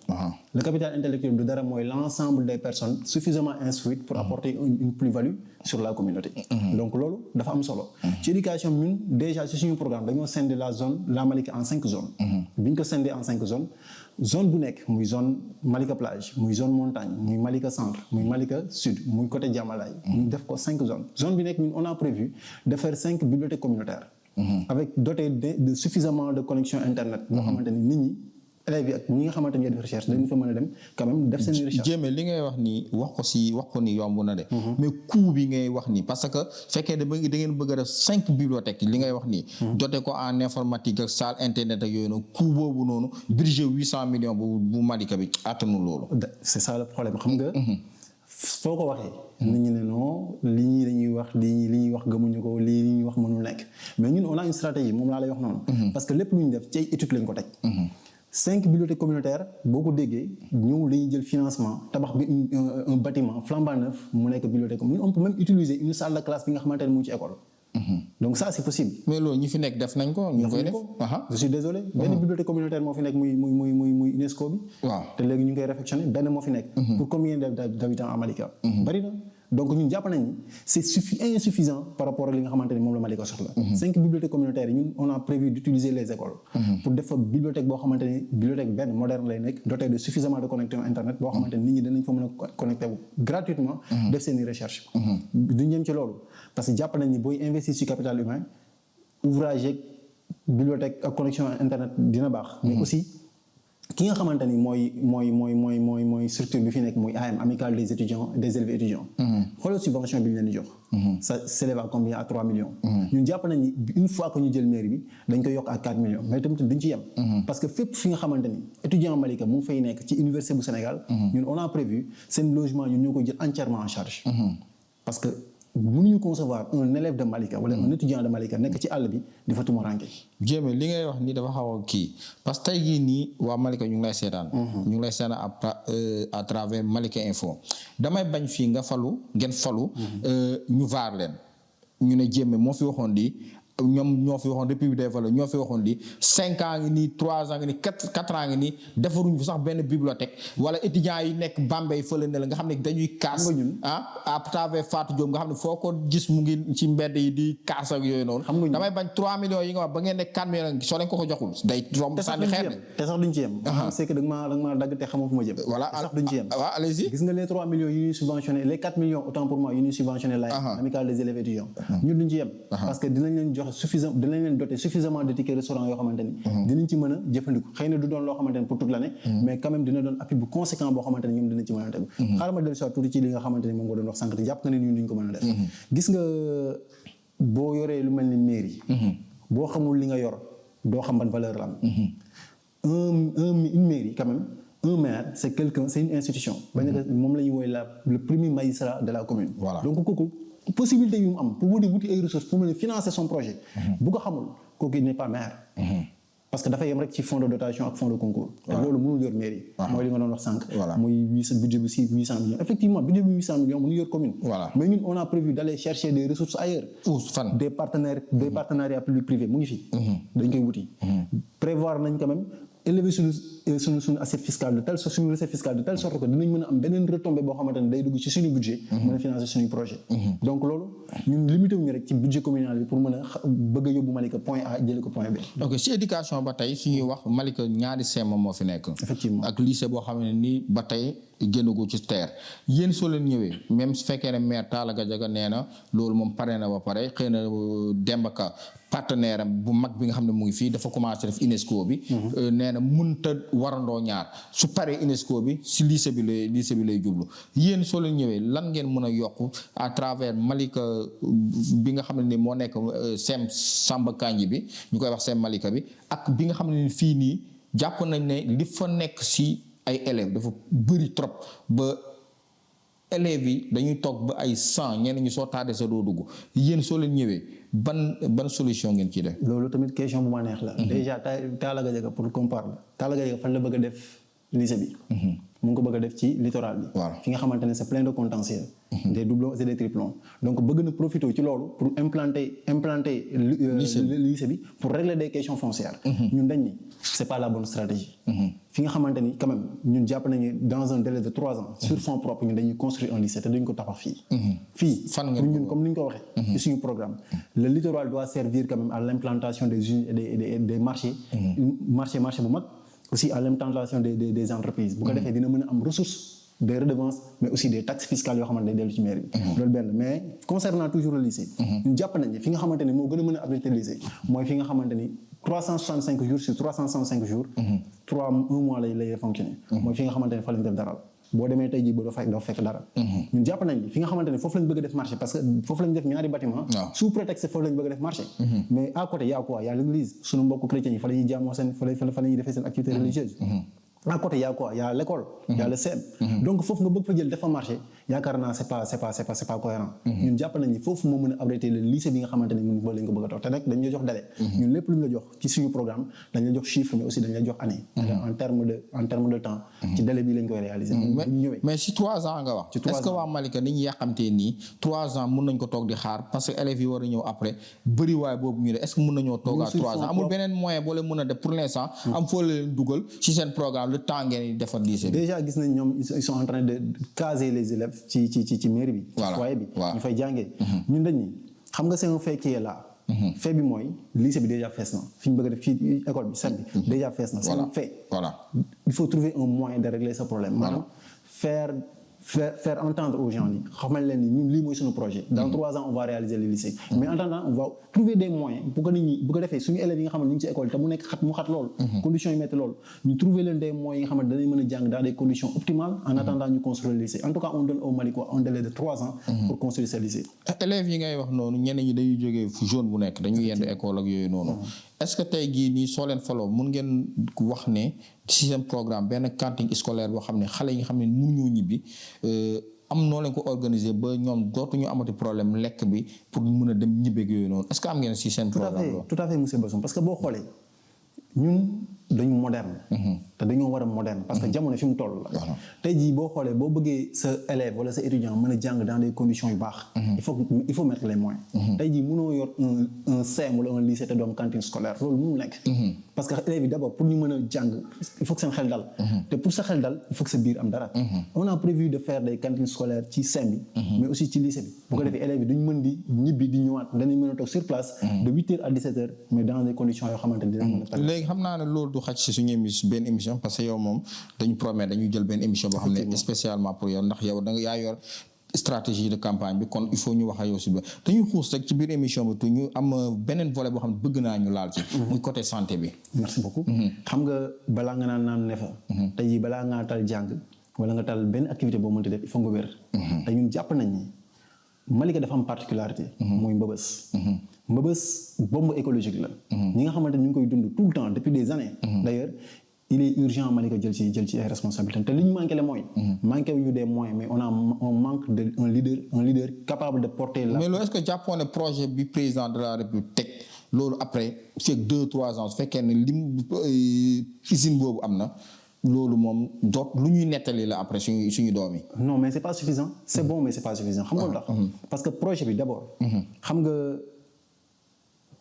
le capital intellectuel du dara mooy l'ensemble des personnes suffisamment instruites pour apporter une plus-value sur la communauté. donc loolu dafa am solo. ci éducation ñun déjà ci suñu programme dañoo scinder la Malika en 5 zones. bi ñu ko scinder en 5 zones. zone bu nekk muy zone Malika plage muy zone montagne muy Malika centre muy Malika sud muy côté Diamalaye. ñu def ko 5 zones zone bi nekk ñun on a prévu de faire 5 bibliothèques communautaires. avec doté de suffisamment de connexion internet. boo xamante ni nit ñi élèves yi ak ñi nga xamante ni def recherche dañu fa mën a dem quand même def seen recherche. jéeme li ngay wax nii wax ko ni yomb na de. mais coût bi ngay wax nii parce que fekkee da ngeen bëgg a def 5 bibliothèques li ngay wax nii. doté ko en informatique ak salle internet ak yooyu noonu coût boobu noonu budget 800 millions bu Malika bi attanu loolu. c'est ça le problème xam nga. foo ko waxee. nit ñi ne non lii dañuy wax li ñuy wax gëmuñu ko lii li ñuy wax mënul nekk mais ñun on a une stratégie moom laa lay wax noonu. parce que lépp lu ñu def ci ay études lañ ko teg. 5 bibliothèques communautaires boo ko déggee ñëw dañuy jël financement tabax bi un bâtiment flambant neuf mu nekk bibliothèque on peut même utiliser une salle de classe bi nga xamante ne mu ngi ci école. donc ça c'est possible. mais loolu ñi fi nekk def nañ ko. ñu koy def je suis désolé. benn bibliothèque communautaire moo fi nekk muy UNESCO bi. waaw te léegi ñu ngi koy réfectionner benn moo fi nekk. pour combien d'habitants à Malika. bari na donc ñun jàpp nañ ni c'est insuffisant par rapport ak li nga xamante ni moom la Malika soxla. 5 bibliothèques communautaires yi ñun on a prévu d'utiliser les écoles. pour def fa bibliothèque boo xamante ni bibliothèque benn moderne lay nekk dotée de suffisamment de connexion internet boo xamante ni nit ñi danañ fa mën a connecté gratuitement. def seen i recherche. duñ yem ci loolu parce que jàpp nañ ni booy investir ci capital humain ouvrage yeeg bibliothèque ak connexion internet dina baax. mais aussi ki nga xamante ni mooy structure bi fi nekk muy AM amicale des étudiants des élèves étudiants. xoolal subvention bi ñu leen di jox. ça s'élève à combien à 3 millions. ñun jàpp nañ ni une fois que ñu jël mairie bi dañ koy yokk à 4 millions mais tamit duñ ci yem. parce que fépp fi nga xamante ni étudiant Malika mu ngi fay nekk ci université bu Sénégal. ñun on a prévu seen logement ñun ñoo koy jël entièrement en charge. parce que mënuñu concevoir un élève de Malika wala un étudiant de Malika nekk ci àll bi di fa tumuranke. jéeme li ngay wax ni dafa xaw a kii parce que tey jii nii waa Malika ñu ngi lay seetaan. ñu ngi lay seetaan à travers Malika Info damay bañ fii nga falu ngeen falu. ñu vaar leen ñu ne jéeme moo fi waxoon di ñoom ñoo fi waxoon République des valeurs ñoo fi waxoon di 5 ans ngi nii 3 ans ngi nii 4 ans ngi nii defaruñ fi sax benn bibliothèque wala étudiants yi nekk Bambey fële ne la nga xam ne dañuy kaas à travers Fatou Diop nga xam ne foo ko gis mu ngi ci mbedd yi di kaas ak yooyu noonu damay bañ 3 millions yi nga wax ba ngeen nekk 4 millions soo leen ko joxul day romb sànni xeer te sax duñ ci yem c'est que da nga maa dagg te xamoo fu ma jëm voilà sax duñ ci yem waaw allez-y gis nga les 3 millions yu ñuy subventionné les 4 millions autant pour moi yu ñuy subventionné la amicale des élèves étudiants ñun duñ ci yem parce que dinañ leen jox dinañ leen doter suffisamment de tickets restaurant yoo xamante ni dinañ ci mën a jëfandiku xëy na du doon loo xamante ni pour toute l'année mais quand même dina doon appui bu conséquent boo xamante ni ñoom dinañ ci mën a tegu xaaral ma dellu soit tuuti ci li nga xamante ni moom nga doon wax sànq te jàpp nga ne ñun duñ ko mën a def gis nga boo yoree lu mel ni mairie boo xamul li nga yor doo xam ban valeur la am une mairie quand même un maire c'est quelqu'un c'est une institution bañ ne moom la ñuy woowee le premier magistrat de la commune donc kooku possibilité yu mu am pour wuti ay ressources pour mën a financer son projet bu ko xamul kooku il n'est pas maire parce que dafa yem rek ci fonds de dotation ak fonds de concours te loolu mënul yor mairie mooy li nga doon wax sànq muy budget bi 800 millions effectivement budget bi 800 millions mënu yor commune mais ñun on a prévu d'aller chercher des ressources ailleurs des partenariats public privé mu ngi fi dañ koy wuti prévoir nañ quand même élever suñu assiette fiscale de telle sorte suñu recette fiscale de telle sorte que dinañ mën a am beneen retombée boo xamante ne day dugg ci suñu budget mën a financer suñu projet donc loolu ñun limité wuñu rek ci budget communal bi pour mën a bëgg a yóbbu Malika point A jëlee ko point B ok ci éducation ba tey suñuy wax Malika ñaari CEM moo fi nekk effectivement ak lycée boo xam ne nii ba tey génnagu ci terre yéen soo leen ñëwee même su fekkee ne maire Talla Gadiaga nee na loolu moom pare na ba pare xëy na Demba Ka partenaire am bu mag bi nga xam ne mu ngi fii dafa commencé def UNESCO bi nee na mënta warandoo ñaar su paree UNESCO bi si lycée bi lay jublu yéen soo leen ñëwee lan ngeen mën a yokk à travers Malika bi nga xam ne ni moo nekk sem Samba Kandji bi ñu koy wax sem Malika bi ak bi nga xam ne ni fii nii jàpp nañ ne li fa nekk si ay élèves dafa bëri trop ba élèves yi dañuy toog ba ay 100 ñenn ñi soo tardé sa doo dugg yéen soo leen ñëwee ban solution ngeen ciy def. loolu tamit question bu ma neex la. déjà Talla Gadiaga pour comparer Talla Gadiaga fan la bëgg a def lycée bi. mu ngi ko bëgg a def ci littoral bi. fi nga xamante ne c'est plein de contentieux. des doublons et des triplons. donc bëgg na profiter ci loolu pour implanter lycée bi pour régler des questions foncières. ñun dañ ni c'est pas la bonne stratégie. fi nga xamante ni quand même ñun jàpp nañu dans un délai de 3 ans. sur fonds propres ñun dañuy construire un lycée te dañu ko tabax fii. fii pour ñun comme ni ñu ko waxee. ci suñu programme. le littoral doit servir quand même à l'implantation des usines et des marchés. marché bu mag. aussi à l'implantation des entreprises. bu ko defee dina mën a am ressources des redevances mais aussi des taxes fiscales yoo xamante ne dellu ci mairie bi. loolu benn mais concernant toujours le lycée. ñu jàpp nañ ne fi nga xamante ne moo gën a mën a abriter le lycée. mooy fi nga xamante ni 365 jours sur 365 jours. 1 mois lay fonctionner. mooy fi nga xamante ne fa lañ def dara. boo demee tey jii ba doo fekk dara. ñun jàpp nañ ni fi nga xamante ne foofu lañ bëgg a def marché parce que foofu lañ def ñaari bâtiment sous prétexte foofu lañ bëgg a def marché. mais à côté y a quoi y a l'église sunu mbokku chrétiens yi fa la ñuy jaamoo seen fa la ñuy defee seen activité religieuse. à côté y a quoi y a l'école. y a le CEM. donc foofu nga bëgg fa jël def fa marché yaakaar naa c'est pas cohérent. ñun jàpp nañ ni foofu moo mën a abriter le lycée bi nga xamante ne ñun lañ ko bëgg a toog te nag dañ la jox délai. ñun lépp lu ñu la jox ci suñu programme dañ la jox chiffre mais aussi dañ la jox année. en terme de temps. ci délai bi lañ koy réaliser. mais si 3 ans nga wax. est-ce que waa Malika ni ñu yàqamtee nii 3 ans mun nañ ko toog di xaar parce que élèves yi war a ñëw après bëri waay boobu ñu ne est-ce que mun nañoo toog à 3 ans amul beneen moyen boo leen mën a def pour l'instant am foo leen dugal ci seen programme le temps ngeen defar lycée bi. déjà gis nañ ñoom ils sont en train de caser les élèves ci mairie bi. foyer bi ñu fay jàngee. ñun dañ ni xam nga c'est un fait qui est là. fait bi mooy lycée bi déjà fees na fi ñu bëgg a def fii école bi set bi déjà fees na. c'est un fait. il faut trouver un moyen de régler ce problème. maanaam faire entendre aux gens ni xamal leen ni ñun lii mooy suñu projet. dans 3 ans on va réaliser le lycée. mais en attendant on va trouver des moyens bu ko nit ñi bu ko defee suñu élèves yi nga xam ne ñu ngi ci école te mu nekk xat lool. conditions yi métti lool ñu trouver leen des moyens yi nga xam ne danañ mën a jàng dans des conditions optimales en attendant ñu construire le lycée en tout cas on donne au Malika un délai de 3 ans. pour construire ce lycée. élèves yi ngay wax noonu ñenn ñi dañuy jógee zone bu nekk dañuy yendu école ak yooyu noonu. est-ce que tey jii nii soo leen faloo mun ngeen wax ne ci seen programme benn cantine scolaire boo xam ne xale yi nga xam ne mënuñoo ñibbi am noo leen ko organiser ba ñoom dootuñu amati problème lekk bi pour mën a dem ñibbeeg yooyu noonu est-ce que am ngeen ci seen programme loolu. tout à fait monsieur Bassoum parce que boo xoolee ñun dañu moderne. te dañoo war a moderne parce que jamono fi mu toll la. tey jii boo xoolee boo bëggee sa élève wala sa étudiant mën a jàng dans des conditions yu baax. il faut mettre les moyens. tey jii mënoo yor un CEM wala un lycée te doom cantine scolaire loolu mënul nekk. parce que élèves yi d'abord pour ñu mën a jàng il faut que seen xel dal. te pour sa xel dal il faut que sa biir am dara. on a prévu de faire des cantines scolaires ci CEM bi. mais aussi ci lycée bi. bu ko defee élèves yi duñ mën di ñibbi di ñëwaat dañuy mën a toog sur place. de 8h à 17h mais dans des conditions yoo xamante ne dina mën a. léegi xam naa ne loolu du xaj si suñu benn émission parce que yow moom dañu promettre dañuy jël benn émission boo xam ne spécialement pour yow ndax yow da nga yaa yor stratégie de campagne bi kon il faut ñu wax ak yow si ba dañuy xuus rek ci biir émission bi tu ñu am beneen volet boo xam ne bëgg naa ñu laal ci muy côté santé bi. merci beaucoup. xam nga balaa nga naan ne fa. tey jii balaa ngaa tal jàng wala nga tal benn activité boo mënti def il faut nga wér. te ñun jàpp nañ ni Malika dafa am particularité. mooy mbëbës. mbëbës bombe écologique la. ñi nga xamante ni ñu ngi koy dund tout le temps depuis des années. d'ailleurs il est urgent Malika jël ci ay responsabilités te li ñu manqué le mooy. manqué wu ñu des moyens mais on manque de un leader capable de porter la. mais loolu est-ce que jàppoon ne projet bi président de la République teg loolu après c'est 2-3 ans su fekkee ne lim usine boobu am na. loolu moom doot lu ñuy nettali la après suñu doom yi. non mais c'est pas suffisant c'est bon mais c'est pas suffisant xam nga lu tax parce que projet bi d'abord. xam nga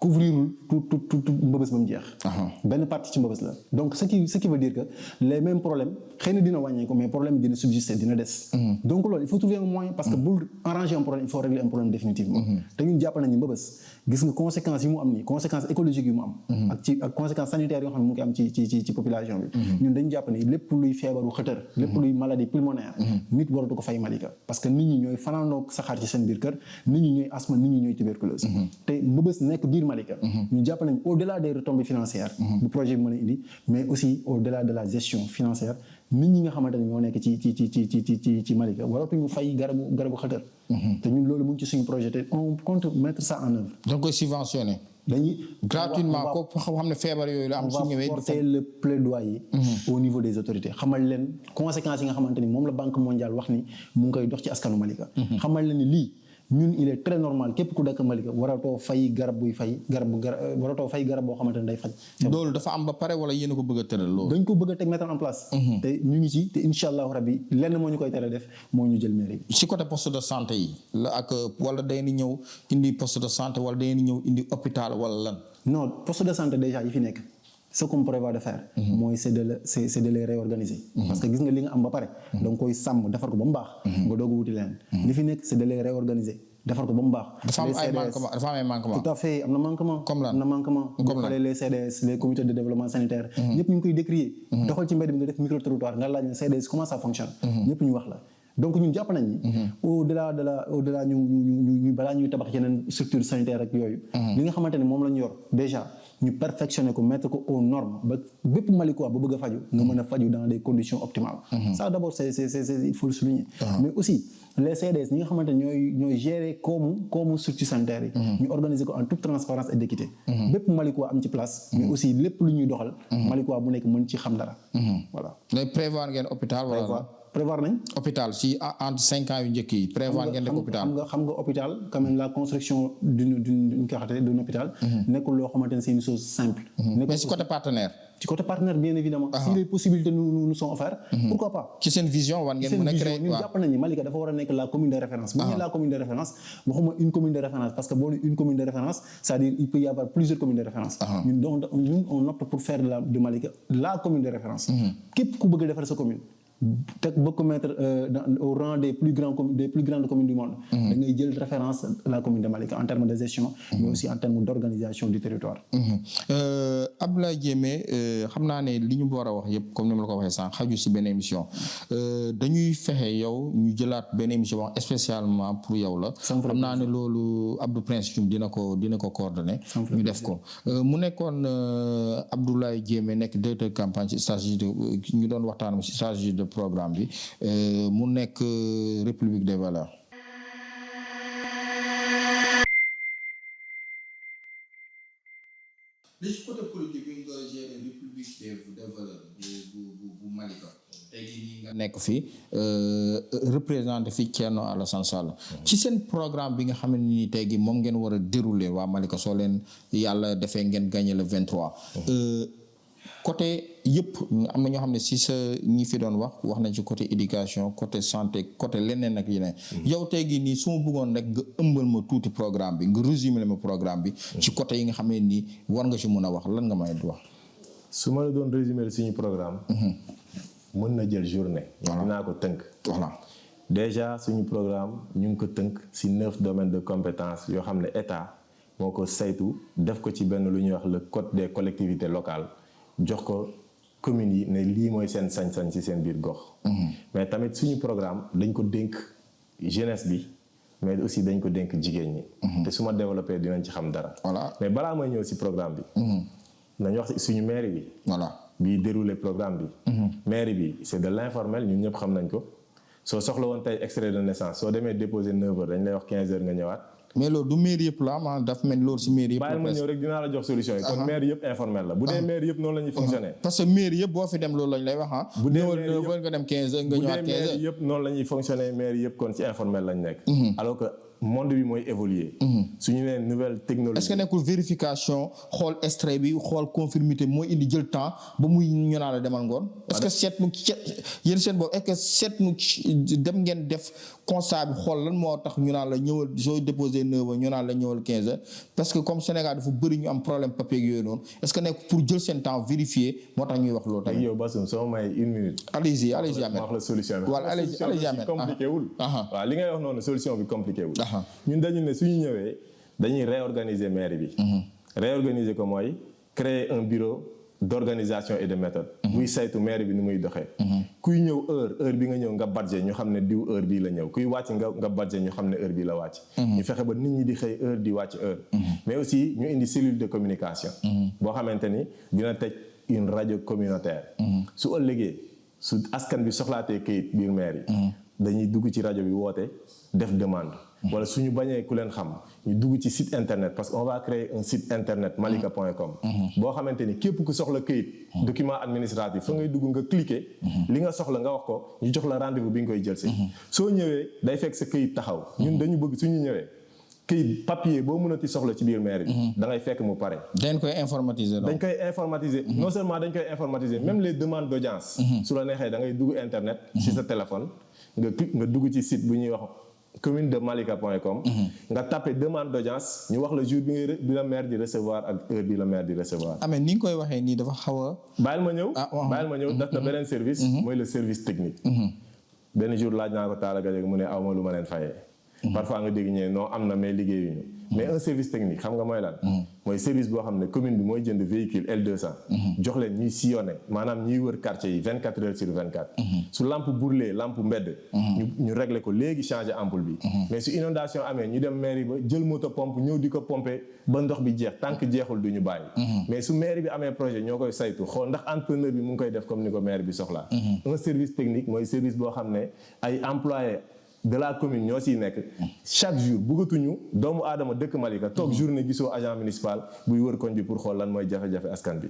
couvrirul tout mbëbës ba mu jeex. benn partie ci mbëbës la donc ce qui veut dire que les mêmes problèmes xëy na dina wàññeeku mais problème dina subsister dina des. donc loolu il faut trouver un moyen parce que bul arranger un problème il faut régler un problème définitivement. te ñun jàpp nañu mbëbës gis nga conséquences yi mu am nii conséquences écologiques yi mu am. ak conséquences sanitaires yoo xam ne mu ngi am ci population bi. ñun dañu jàpp ni lépp luy feebaru xëtër. lépp luy maladie pulmonaire. nit waratu ko fay Malika parce que nit ñi ñooy fanaanoo saxaar ci seen biir kër nit ñi ñooy asthme nit ñi ñooy tuberculose. te mbëbës nekk biir Malika. ñu jàpp nañ au-delà des retombées financières. bu projet bi mën a indi mais aussi au-delà de la gestion financière nit ñi nga xamante ne ñoo nekk ci Malika waratuñu fay garabu xëtër. te ñun loolu mu ngi ci suñu projet te on compte mettre ça en œuvre. da nga koy subventionné. dañuy gratuitement ko xam ne feebar yooyu la am su ñëwee. on va porter le plaidoyer au niveau des autorités xamal leen conséquences yi nga xamante ni moom la Banque mondiale wax ni mu ngi koy dox ci askanu Malika. xamal leen ni lii ñun il est très normal képp ku dëkk Malika waratoo fay garab boo xamante ne day faj. loolu dafa am ba pare wala yéen a ko bëgg a tëral loolu. dañ ko bëgg a teg mettre en place. te ñu ngi ci te incha allahu rabbi lenn moo ñu koy tere def moo ñu jël mairie bi. ci côté poste de santé yi la ak wala day ni ñëw indi poste de santé wala day ni ñëw indi hôpital wala lan. non poste de santé déjà yi fi nekk ce qu'on prévoit de faire. mooy c'est de les réorganiser. parce que gis nga li nga am ba pare. da nga koy sàmm defar ko ba mu baax. nga doog a wuti leneen. li fi nekk c'est de les réorganiser defar ko ba mu baax. dafa am ay manquement. tout à fait am na manquement. comme lan am na manquement. comme lan les CDS les comités de développement sanitaire. ñëpp ñu ngi koy décrier. doxal ci mbedd bi nga def micro trottoir nga laaj ne CDS comment ça fonctionne. ñëpp ñu wax la. donc ñun jàpp nañ ni. au-delà ñu balaa ñuy tabax yeneen structure sanitaire ak yooyu. li nga xamante ne moom la ñu yor déjà ñu perfectionner ko mettre ko aux normes ba bépp Malikois ba bëgg a faju nga mën a faju dans des conditions optimales. ça d'abord c'est il faut le souligner. mais aussi les CDS ñi nga xamante ne ñooy gérer koomu structure sanitaire yi. ñu organiser ko en toute transparence et d'équité. bépp Malikois am ci place. mais aussi lépp lu ñuy doxal. Malikois bu nekk mën ci xam dara. voilà. day prévoir ngeen hôpital wala. prévoir nañ. hôpital si entre 5 ans yu njëkk yi prévoir ngeen def hôpital. xam nga hôpital quand même la construction d'un hôpital. nekkul loo xamante ne c'est une chose simple. mais si côté partenaire. ci côté partenaire bien évidemment. si les possibilités nous sont offertes. pourquoi pas. ci seen vision war ngeen mën a créer ñun jàpp nañu Malika dafa war a nekk la commune de référence. bu ñu la commune de référence waxuma une commune de référence parce que boo nee une commune de référence c'est-à-dire il peut y avoir plusieurs communes de référence. ñun on opte pour faire de Malika la commune de référence. képp ku bëgg a defar sa commune. teg ba ko mettre au rang des plus grandes communes du monde. da ngay jël référence la commune de Malika en termes de gestion. mais aussi en termes d'organisation du territoire. Abdoulaye Diémé xam naa ne li ñu war a wax yëpp comme ni ma la ko waxee sànq xaju si benn émission dañuy fexe yow ñu jëlaat benn émission wax spécialement pour yow la. xam naa ne loolu Abdou Prince Dioum dina ko coordonner. ñu def ko mu nekkoon Abdoulaye Diémé nekk directeur campagne ci stratégie ñu doon waxtaan ci stratégie de programme bi mu nekk République des valeurs. li ci côté politique bi nga gérer République des valeurs bu Malika tey jii nga nekk fi représenté fi Thierno Alassane Sall ci seen programme bi nga xam ne nii tey jii moom ngeen war a dérouler waa Malika soo leen yàlla defee ngeen gagné le 23. côté yëpp am na ñoo xam ne si sa ñi fi doon wax nañ ci côté éducation côté santé côté leneen ak yeneen. yow tey jii nii su ma bëggoon rek nga ëmbal ma tuuti programme bi nga résumer ma programme bi. ci côté yi nga xam ne nii war nga ci mën a wax lan nga may wax. su ma la doon résumer suñu programme. mën na jël journée. dinaa ko tënk. voilà déjà suñu programme ñu ngi ko tënk ci 9 domaines de compétences yoo xam ne état moo ko saytu def ko ci benn lu ñuy wax le code des collectivités locales. jox ko communes yi ne lii mooy seen sañ-sañ ci seen biir gox. mais tamit suñu programme dañ ko dénk jeunesse bi mais aussi dañ ko dénk jigéen ñi. te su ma développé dinañ ci xam dara. voilà mais balaa may ñëw ci programme bi. nañ wax ci suñu mairie bi. voilà bii dérouler programme bi. mairie bi c'est de l'informel ñun ñëpp xam nañ ko soo soxla woon tey extrait de naissance soo demee déposer 9h dañ lay wax 15h nga ñëwaat. mais loolu du mairie yëpp la ma daf mel loolu si mairie yëpp. bàyyil ma ñëw rek dinaa la jox solution yi. kon mairie yëpp informel la bu dee mairie yëpp noonu la ñuy fonctionner. parce que mairie yëpp boo fi dem loolu lañ lay wax ah. bu dee mairie yëpp nga dem 15 heures nga ñëwaat 15 heures. bu dee mairie yëpp noonu la ñuy fonctionner mairie yëpp kon ci informel lañ nekk. alors que monde bi mooy évoluer. suñu nee nouvelle technologie. est-ce que nekkul vérification xool extrait bi xool conformité mooy indi jël temps ba muy ñu naan la demal ngoon. est-ce que seetlu yéen seen bopp est-ce que seetlu dem ngeen def constat bi xool lan moo tax ñu naan la ñëwal soo déposé 9 heures ñu naan la ñëwal 15 heures parce que comme Sénégal dafa bëri ñu am problème papier yooyu noonu est-ce que nekk pour jël seen temps vérifier moo tax ñuy wax loolu tamit. yow Bassoum soo may 1 minute. allez-y Ahmed ma wax la solution bi. voilà allez-y Ahmed compliqué wul. waaw li ngay wax noonu solution bi compliqué wul. ñun dañu ne suñu ñëwee dañuy réorganiser mairie bi. réorganiser ko mooy créer un bureau d'organisation et de méthode. buy saytu maire bi ni muy doxee. kuy ñëw heure bi nga ñëw nga budget ñu xam ne diw heure bii la ñëw kuy wàcc nga budget ñu xam ne heure bii la wàcc. ñu fexe ba nit ñi di xëy heure di wàcc heure. mais aussi ñu indi cellule de communication. boo xamante ni dina teg une radio communautaire. su ëllëgee su askan bi soxlaatee këyit biir maire yi. dañuy dugg ci rajo bi woote def demande. wala suñu bañee ku leen xam ñu dugg ci site internet parce que on va créer un site internet malika.com boo xamante ni képp ku soxla këyit document administratif fa ngay dugg nga cliquer li nga soxla nga wax ko ñu jox la rendez-vous bi nga koy jël si soo ñëwee day fekk sa këyit taxaw ñun dañu bëgg suñu ñëwee këyit papier boo mënati soxla ci biir maire bi da ngay fekk mu pare dañ koy informatiser non seulement dañ koy informatiser même les demandes d'audience su la neexee da ngay dugg internet ci sa téléphone nga dugg ci site bu ñuy wax commune de malika.com nga tapé demande d'audience ñu wax la jour bi la maire di recevoir ak heure bi la maire di recevoir. mais ni nga koy waxee nii dafa xaw a. bàyyil ma ñëw def na beneen service. mooy le service technique. benn jour laaj naa ko Talla Gadiaga mu ne aw ma lu ma leen fayee. parfois nga dégg ñee non am na mais liggéeyuñu mais un service technique xam nga mooy lan. mooy service boo xam ne commune bi mooy jënd véhicule L200. jox leen ñuy sillonné maanaam ñuy wër quartier yi 24 heures sur 24. su lampe brûlée lampe mbedd. ñu régler ko léegi changer ampoule bi. mais su inondation amee ñu dem mairie ba jël moto pompe ñëw di ko pomper ba ndox bi jeex tant que jeexul du ñu bàyyi. mais su mairie bi amee projet ñoo koy saytu xool ndax entrepreneur bi mu ngi koy def comme ni ko maire bi soxlaa. un service technique mooy service boo xam ne ay employés de la commune ñoo siy nekk chaque jour bëggatuñu doomu aadama dëkk Malika toog journée gisoo agent municipal buy wër koñ bi pour xool lan mooy jafe-jafe askan bi.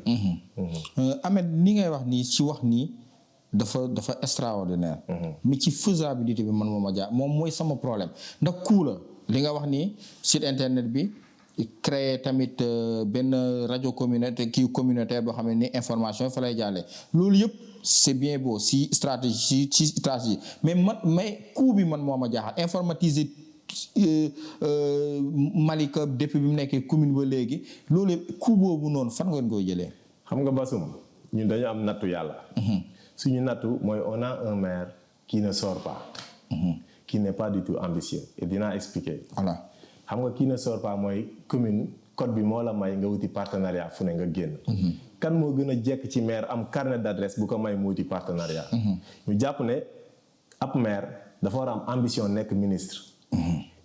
Ahmed ni ngay wax nii ci wax nii dafa extraordinaire. mais ci faisabilité bi man moom a jaar moom mooy sama problème ndax coût la li nga wax nii site internet bi créer tamit benn rajo communautaire boo xam ne ni information fa lay jàllee loolu yëpp. c'est bien beau ci stratégie mais coût bi man moo ma jaaxal informatiser Malika depuis bi mu nekkee commune ba léegi loolu coût boobu noonu fan ngeen koy jëlee. xam nga Bassoum ñun dañu am nattu yàlla. suñu nattu mooy on a un maire qui ne sort pas. qui n'est pas du tout ambitieux et dinaa expliquer. voilà xam nga qui ne sort pas mooy commune code bi moo la may nga wuti partenariat fu ne nga génn. kan moo gën a jekk ci maire am carnet d'adresse bu ko may mu wuti partenariat. ñu jàpp ne ab maire dafa war a am ambition nekk ministre.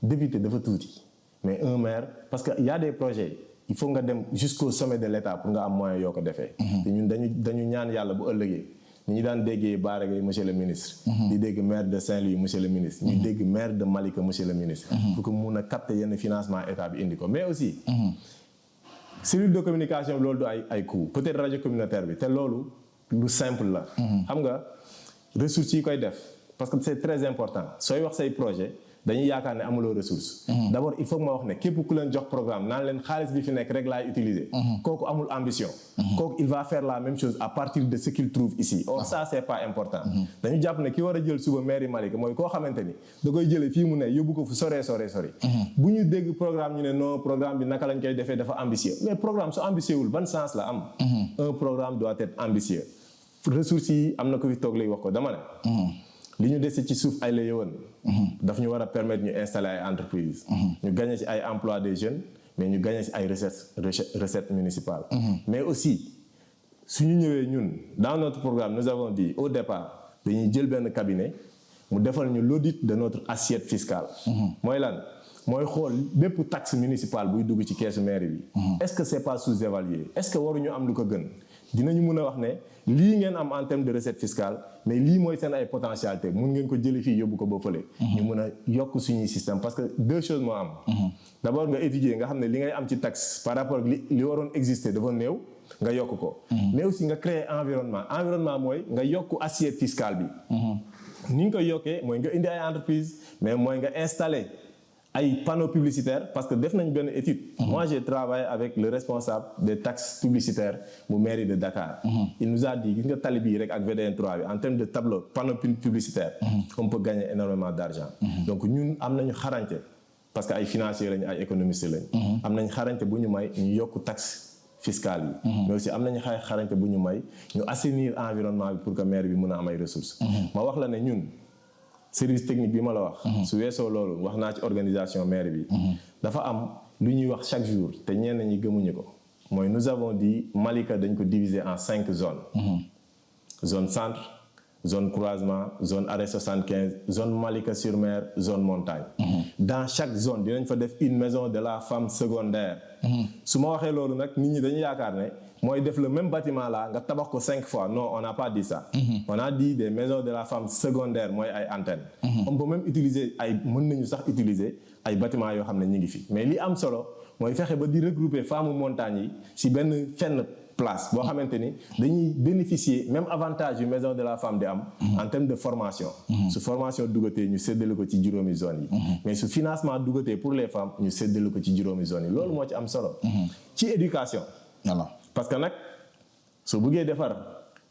député dafa tuuti mais un maire parce que y a des projets il faut nga dem jusqu'au sommet de l'État pour nga am moyen yoo ko defee. te ñun dañu ñaan yàlla bu ëllëgee ni ñu daan déggee Bara Gaye monsieur le ministre. di dégg maire de Saint-Louis monsieur le ministre. ñu dégg maire de Malika monsieur le ministre. pour que mun a capter yenn financement état bi indi ko mais aussi. cellule de communication bi loolu du ay coût peut-être rajo communautaire bi te loolu lu simple la. xam nga ressources yi koy def parce que c'est très important sooy wax say projet dañuy yaakaar ne amuloo ressource. d'abord il faut que ma wax ne képp ku leen jox programme naan leen xaalis bi fi nekk rek laay utiliser. kooku amul ambition. kooku il va faire la même chose à partir de ce qu'il trouve ici. or ça c'est pas important. dañu jàpp ne ki war a jël suba mairie Malika mooy koo xamante ni da koy jëlee fii mu ne yóbbu ko fu sori. bu ñu dégg programme ñu ne non programme bi naka lañ koy defee dafa ambitieux mais programme su ambitieux wul ban sens la am. un programme doit être ambitieux. ressources yi am na ko fi toog léegi wax ko dama ne. li ñu dese ci suuf ay la yëwan daf ñu war a permettre ñu installer ay entreprises. ñu gagner ci ay emploi des jeunes mais ñu gagner ci ay recettes municipales. mais aussi suñu ñëwee ñun dans notre programme nous avons dit au départ dañuy jël benn cabinet mu defal ñu l'audit de notre assiette fiscale. mooy lan mooy xool bépp taxe municipale buy dugg ci keesu mairie bi. est-ce que c'est pas sous-évalué est-ce que waruñu am lu ko gën dinañu mën a wax ne lii ngeen am en termes de recette fiscale mais lii mooy seen ay potentialité mun ngeen ko jëlee fii yóbbu ko ba fële. ñu mën a yokk suñuy système parce que deux choses moo am. d'abord nga étudier nga xam ne li ngay am ci taxe par rapport ak li waroon exister dafa néew nga yokk ko. mais aussi nga créer environnement mooy nga yokk assiette fiscale bi. ni nga koy yokkee mooy nga indi ay entreprise mais mooy nga installer ay panneaux publicitaires parce que def nañ benn étude. moi j'ai travaillé avec le responsable des taxes publicitaires bu mairie de Dakar. il nous a dit gis nga tali bii rek ak VDN 3 bi en termes de tableau panneau publicitaire. on peut gagner énormément d'argent. donc ñun am nañu xarañte parce que ay financiers lañu ay économistes lañu. am nañ xarañte bu ñu may ñu yokk taxe fiscale yi. mais aussi am nañu xarañte bu ñu may ñu assainir environnement bi pour que maire bi mën a am ay ressources. ma wax la ne ñun. service technique bi ma la wax. su weesoo loolu wax naa ci organisation maire bi. dafa am lu ñuy wax chaque jour te ñenn ñi gëmuñu ko. mooy nous avons dit Malika dañ ko diviser en 5 zones. Zone centre, zone croisement, zone arrêt 75, zone Malika sur mer, zone montagne. Dans chaque zone dinañ fa def une maison de la femme secondaire. su ma waxee loolu nag nit ñi dañuy yaakaar ne mooy def le même bâtiment là nga tabax ko 5 fois non on n'a pas dit ça. On a dit des maisons de la femme secondaire mooy ay antennes. On peut même utiliser mën nañu sax utiliser ay bâtiments yoo xam ne ñu ngi fi mais li am solo mooy fexe ba di regrouper femmes montagne yi si benn fenn place boo xamante ni dañuy bénéficier même avantage yu maison de la femme di am en termes de formation. su formation dugatee ñu séddale ko ci juróomi zone yi. mais su financement dugatee pour les femmes ñu séddale ko ci juróomi zone yi loolu moo ci am solo. ci éducation. voilà parce que nag soo bëggee defar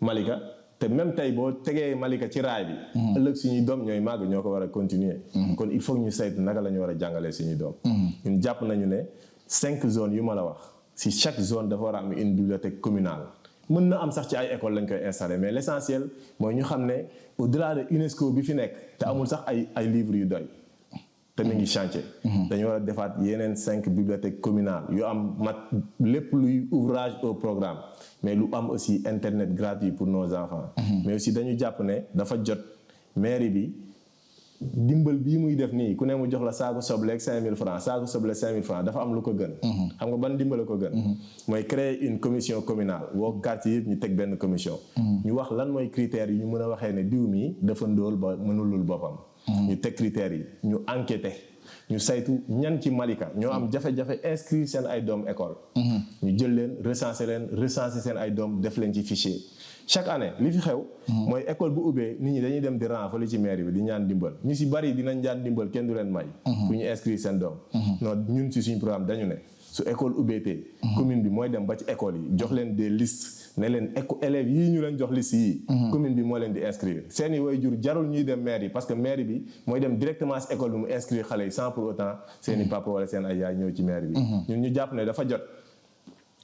Malika te même tey boo tegee Malika ci raay bi. ëllëg suñuy doom ñooy màgg ñoo ko war a continuer. kon il faut que ñu saytu naka la ñu war a jàngalee suñuy doom. ñun jàpp nañu ne 5 zones yu ma la wax. si chaque zone dafa war a am une bibliothèque communale mën na am sax ci ay école lañ koy installer mais l'essentiel mooy ñu xam ne au-delà de UNESCO bi fi nekk te amul sax ay livres yu doy te mi ngi chantier. dañu war a defaat yeneen 5 bibliothèques communales yu am lépp luy ouvrage au programme mais lu am aussi internet gratuit pour nos enfants. mais aussi dañu jàpp ne dafa jot mairie bi dimbal bii muy def nii ku ne mu jox la saako soble ak 5000 francs saako soble 5000 francs dafa am lu ko gën. xam nga ban dimbal ko gën. mooy créer une commission communale woo quartier yëpp ñu teg benn commission. ñu wax lan mooy critères yi ñu mën a waxee ne diw mi dafa ndóol ba mënulul boppam. ñu teg critères yi ñu enquêter ñu saytu ñan ci Malika ñoo am jafe-jafe inscrire seen ay doom école. ñu jël leen recenser seen ay doom def leen ci fichier. chaque année li fi xew mooy école bu ubbee nit ñi dañuy dem di renfali ci mairie bi di ñaan dimbal ñu si bari dinañ ñaan dimbal kenn du leen may pour ñu inscrire seen doom non ñun si suñu programme dañu ne su école ubbeetee commune bi mooy dem ba ci école yi jox leen des listes ne leen élèves yii ñu leen jox liste yii commune bi moo leen di inscrire seeni waajur jarul ñuy dem mairie parce que mairie bi mooy dem directement si école bi mu inscrire xale yi sans pour autant seeni papa wala seen ay yaay ñëw ci mairie bi ñun ñu jàpp ne dafa jot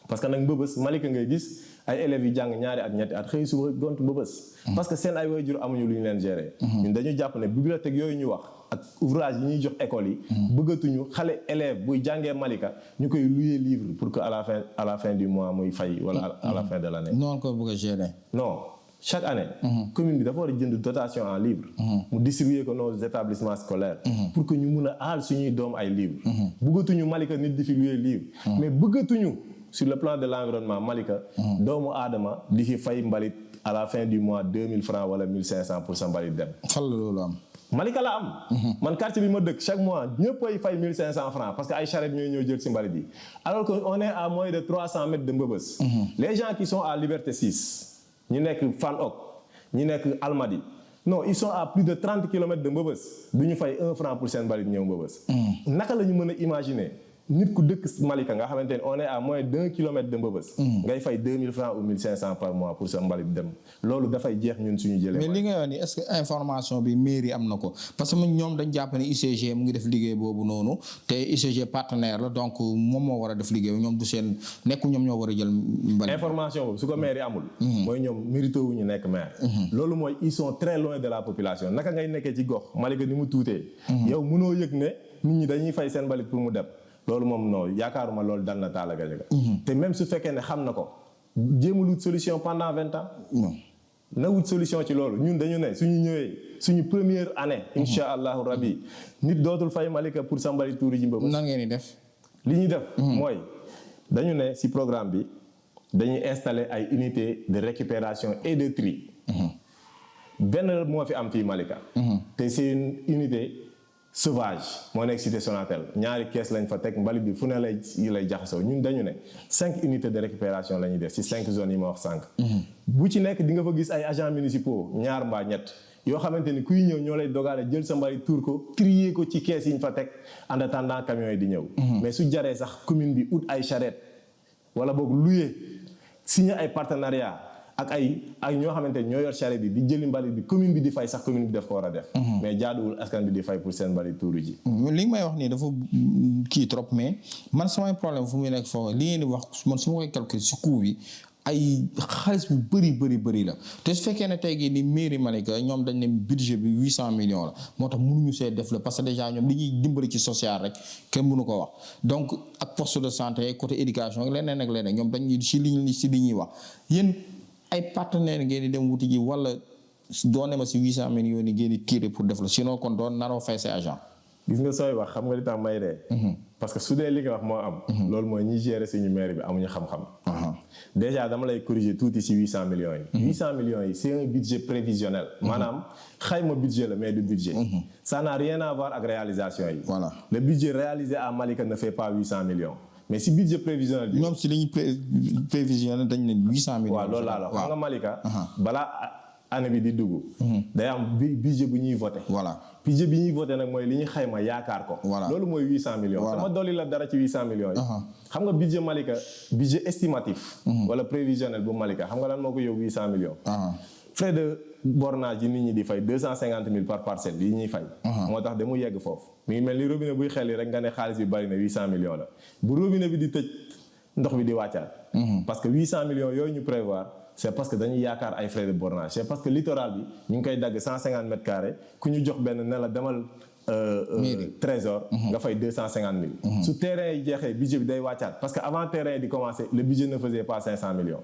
parce que nag mbëbës Malika ngay gis ay élèves yi jàng 2 at 3 at xëy suba gont mbëbës parce que seen ay waajur amuñu lu ñu leen gérer ñun dañu jàpp ne bibliothèque yooyu ñu wax ak ouvrage yi ñuy jox école yi bëggatuñu xale élève buy jàngee Malika ñu koy louer livre pour que à la fin du mois muy fay wala à la fin de l'année noonu ko bëgg a gérer non chaque année commune bi dafa war a jënd dotation en livre mu distribuer ko nos établissements scolaires pour que ñu mun a aal suñuy doom ay livre bëggatuñu Malika nit di fi louer livre mais bëggatuñu sur le plan de l'environnement Malika doomu aadama di fi fay mbalit à la fin du mois 2000 francs wala 1500 pour sa mbalit dem fan la loolu am Malika la am man quartier bi ma dëkk chaque mois ñëpp ay fay 1500 francs parce que ay charrette ñooy ñëw jël si mbalit yi alors que on est à moins de 300 mètres de Mbëbës les gens qui sont à Liberté 6 ñu nekk Fann Hock ñu nekk Almadies non ils sont à plus de 30 kilomètres de Mbëbës du ñu fay 1 franc pour seen mbalit ñëw Mbëbës naka la ñu mën a imaginer nit ku dëkk Malika nga xamante ne on est à moins d'1 kilomètre de Mbëbës ngay fay 2000 francs ou 1500 par mois pour sa mbalit dem loolu dafay jeex ñun suñu jëlee mais li nga wax ni est-ce que information bi mairie am na ko parce que ñoom dañ jàpp ne UCG mu ngi def liggéey boobu noonu te UCG partenaire la donc moom moo war a def liggéey ñoom du seen nekkul ñoom ñoo war a jël mbalit information boobu su ko mairie amul mooy ñoom mérité wu ñu nekk maire loolu mooy ils sont très loin de la population naka ngay nekkee ci gox Malika ni mu tuutee yow mënoo yëg ne nit ñi dañuy fay seen mbalit pour mu dem loolu moom non yaakaaruma loolu dal na Talla Gadiaga te même su fekkee ne xam na ko jéemul wut solution pendant 20 ans na wut solution ci loolu ñun dañu ne suñu ñëwee suñu première année insha allahu rabbi nit dootul fay Malika pour sa mbalit tuuri ji Mbëbës nan ngeen di def li ñuy def mooy dañu ne ci programme bi dañuy installer ay unités de récupération et de tri benn moo fi am fii Malika te c'est une unité sauvage moo nekk cité Sonatel ñaari kees lañ fa teg mbalit bi fu ne lay jaxasoo ñun dañu ne 5 unités de récupération la ñuy def ci 5 zones yi ma wax sànq bu ci nekk di nga fa gis ay agents municipaux 2 mbaa 3 yoo xamante ni kuy ñëw ñoo lay dogaale jël sa mbalit tuur ko trier ko ci kees yi ñu fa teg en attendant camions yi di ñëw mais su jaree sax commune bi ut ay charrette wala boog louer signer ay partenariat ak ñoo xamante ni ñoo yor charrette bi di jëli mbalit bi commune bi di fay sax commune bi daf ko war a def mais jaaduwul askan bi di fay pour seen mbalit tuuru ji li nga may wax nii dafa kii trop mais man samay problème fu muy nekk foofu li ngeen di wax man su ma koy calculer si coût bi ay xaalis bu bëri la te su fekkee ne tey gii ni mairie Malika ñoom dañ ne budget bi 800 millions la moo tax mënuñu see def la parce que déjà ñoom li ñuy dimbali ci social rek kenn mënu ko wax donc ak poste de santé côté éducation leneen ak leneen ñoom dañuy si li ñuy wax yéen ay partenaires ngeen di dem wuti ji wala doone ma si 800 millions yi ngeen di tirer pour def la sinon kon doon naroo fay say agent gis nga sooy wax xam nga li tax may ree parce que su dee li nga wax moo am loolu mooy ñi gérer suñu mairie bi amuñu xam-xam déjà dama lay corriger tuuti ci 800 millions yi 800 millions yi c'est un budget prévisionnel maanaam xayma budget la mais du budget ça n'a rien à voir ak réalisation yi voilà le budget réalisé à Malika ne fait pas 800 millions mais si budget prévisionnel bi ñoom si li ñuy prévisionnel dañ ne 800 millions waaw loolu laa la xam nga Malika balaa année bi di dugg day am budget bu ñuy voté voilà budget bi ñuy voté nag mooy li ñu xayma yaakaar ko voilà loolu mooy 800 millions dama dolli la dara ci 800 millions yi xam nga budget Malika budget estimatif wala prévisionnel bu Malika xam nga lan moo ko yóbbu 800 millions frais de bornage yi nit ñi di fay 250 000 par parcelle yi ñuy fay moo tax da mu yegg foofu mi ngi mel ni robinet buy xel yi rek nga ne xaalis bi bari na 800 millions la bu robinet bi di tëj ndox bi di wàccaat parce que 800 millions yooyu ñu prévoir c'est parce que dañuy yaakaar ay frais de bornage c'est parce que littoral bi ñu ngi koy dagg 150 mètres carrés ku ñu jox benn ne la demal trésor nga fay 250 000 su terrain yi jeexee budget bi day wàccaat parce que avant terrain yi di commencer le budget ne faisait pas 500 millions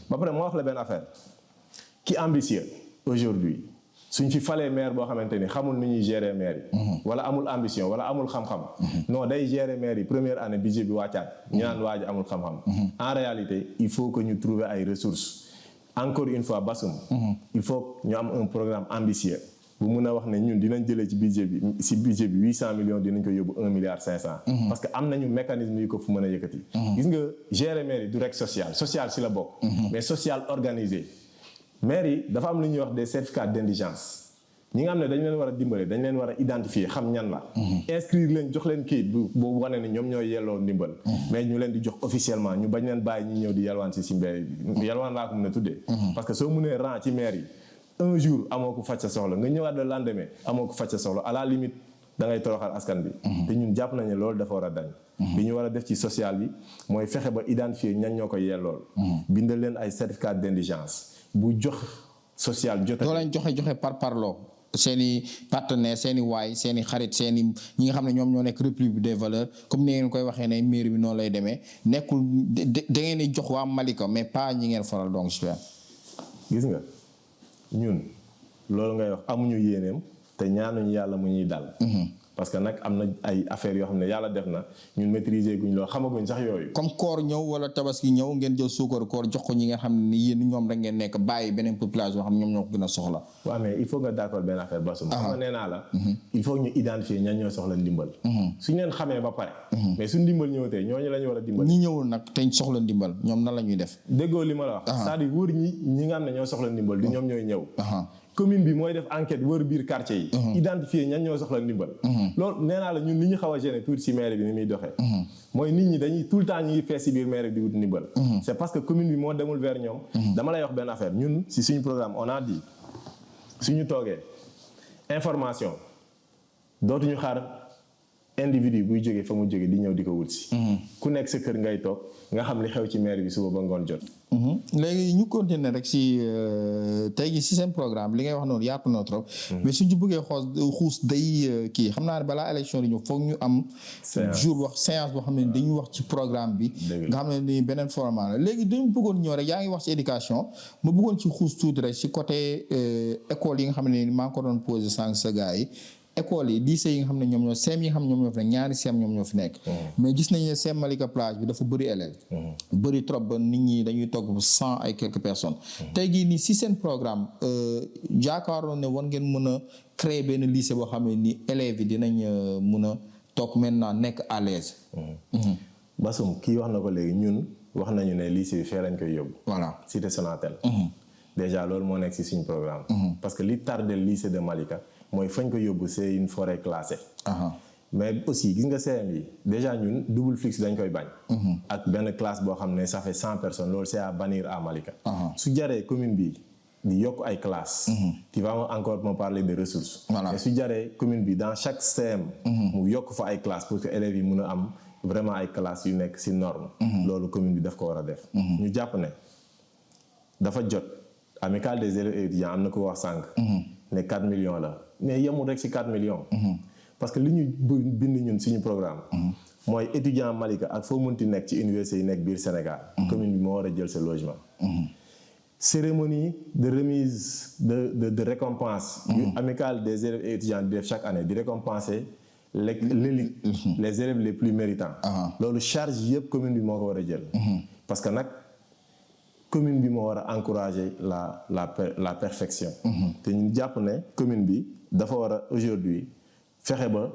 ba pare moo wax la benn affaire qui ambitieux aujourd'hui suñ fi falee maire boo xamante ni xamul ni ñuy gérer maire yi wala amul ambition wala amul xam-xam non day gérer maire yi première année budget bi wàccaat ñu naan waa ji amul xam-xam en réalité il faut que ñu trouver ay ressources encore une fois Bassoum il faut ñu am un programme ambitieux bu mun a wax ne ñun dinañ jëlee ci budget bi 800 millions dinañ ko yóbbu 1 milliard 500 parce que am nañu mécanisme yu ko fu mën a yëkkati gis nga gérer maire yi du rek social si la bokk mais social organisé maire yi dafa am lu ñuy wax des certificats d'indigence ñi nga xam ne dañ leen war a dimbale dañ leen war a identifier xam ñan la inscrire leen jox leen kayit boobu wane ne ñoom ñooy yelloo ndimbal mais ñu leen di jox officiellement ñu bañ leen bàyyi ñi ñëw di yalwaan si mbéy bi yalwaan laa ko mën a tuddee parce que soo mënee rang ci maire yi un jour amoo ko faj sa soxla nga ñëwaat le lendemain amoo ko faj sa soxla à la limite da ngay toroxal askan bi te ñun jàpp nañ ne loolu dafa war a dañ li ñu war a def ci social bi mooy fexe ba identifier ñan ñoo koy yellool bindal leen ay certificat d'indigence bu jox social jotee doo leen joxe parloo seeni partenaire seeni waay seeni xarit seeni ñi nga xam ne ñoom ñoo nekk république des valeurs comme ni ngeen koy waxee ne mairie bi noonu lay demee nekkul da ngeen di jox waa Malika mais pas ñi ngeen faral donc super gis nga ñun loolu ngay wax amuñu yéeneem te ñaanuñu yàlla mu ñuy dal parce que nag am na ay affaires yoo xam ne yàlla def na ñun maîtriser guñ loolu xamaguñ sax yooyu. comme koor ñëw wala tabaski ñëw ngeen jël suukaru koor jox ko ñi nga xam ne yéen ñoom rek ngeen nekk bàyyi beneen population yoo xam ne ñoom ñoo ko gën a soxla. waaw mais il faut nga d'accord benn affaire Bassoum. xam nga nee naa la. il faut ñu identifier ñan ñoo soxla ndimbal. suñ leen xamee ba pare. mais suñ ndimbal ñëwatee ñooñu la ñu war a dimbal. ñi ñëwul nag te soxla ndimbal ñoom nan la ñuy def. déggoo li ma la wax. c'est-à-dire wóor ñi nga xam ne ñoo soxla ndimbal di ñoom ñooy ñëw. commune bi mooy def enquête wër biir quartier yi. identifier ñan ñoo soxla ndimbal. loolu nee naa la ñun li ñu xaw a gêné tuuti ci maire bi ni muy doxee. mooy nit ñi dañuy tout le temps ñu ngi fees ci biir maire bi di wut ndimbal. c'est parce que commune bi moo demul vers ñoom. dama lay wax benn affaire ñun ci suñu programme on a dit suñu toogee information dootuñu xaar individu buy jógee fa mu jógee di ñëw di ko wut si. ku nekk sa kër ngay toog nga xam li xew ci maire bi suba ba ngoon jot. léegi ñu continuer rek si tey jii si seen programme li ngay wax noonu yaatu na trop. mais suñu bëggee xuus day kii xam naa ne balaa élection di ñëw foog ñu am. séance boo xam ne dañuy wax ci programme bi. nga xam ne ni beneen format la léegi dañu bëggoon ñëw rek yaa ngi wax ci éducation ma bëggoon ci xuus tuuti rek si côté école yi nga xam ne maa ngi ko doon posé sànq sa gars yi. école yi lycée yi nga xam ne ñoom ñoo CEM yi nga xam ne ñoom ñoo fi nekk ñaari CEM ñoom ñoo fi nekk mais gis nañ ne CEM Malika Plage bi dafa bëri élèves bëri trop ba nit ñi dañuy togg 100 et quelques personnes tey jii nii si seen programme jaakaaroon ne war ngeen mën a créer benn lycée boo xam ne ni élèves yi dinañ mën a toog maintenant nekk à l'aise Bassoum kii wax na ko léegi ñun wax nañu ne lycée bi fee lañ koy yóbbu voilà cité Sonatel déjà loolu moo nekk si suñu programme parce que li tardé lycée de Malika mooy fañ ko yóbbu c'est une forêt classée. mais aussi gis nga CM yi déjà ñun double flux dañ koy bañ. ak benn classe boo xam ne ça fait 100 personnes loolu c'est à bannir à Malika. su jaree commune bi di yokk ay classes. tu vas encore me parler de ressources. voilà mais su jaree commune bi dans chaque CM. mu yokk fa ay classes pour que élèves yi mun a am vraiment ay classes yu nekk ci norme. loolu commune bi daf ko war a def. ñu jàpp ne dafa jot amicale des élèves et étudiants am na ko wax sànq. ne 4 millions la mais yemul rek ci 4 millions. parce que li ñu bind ñun suñu programme. mooy étudiant Malika ak foo mënti nekk ci université yi nekk biir Sénégal. commune bi moo war a jël sa logement. cérémonie de remise de récompense. yu amicale des élèves et étudiants di def chaque année di récompenser l'élite les élèves les plus méritants. loolu charge yëpp commune bi moo ko war a jël. parce que nag commune bi moo war a encourager la perfection. te ñu jàpp ne commune bi dafa war a aujourd'hui fexe ba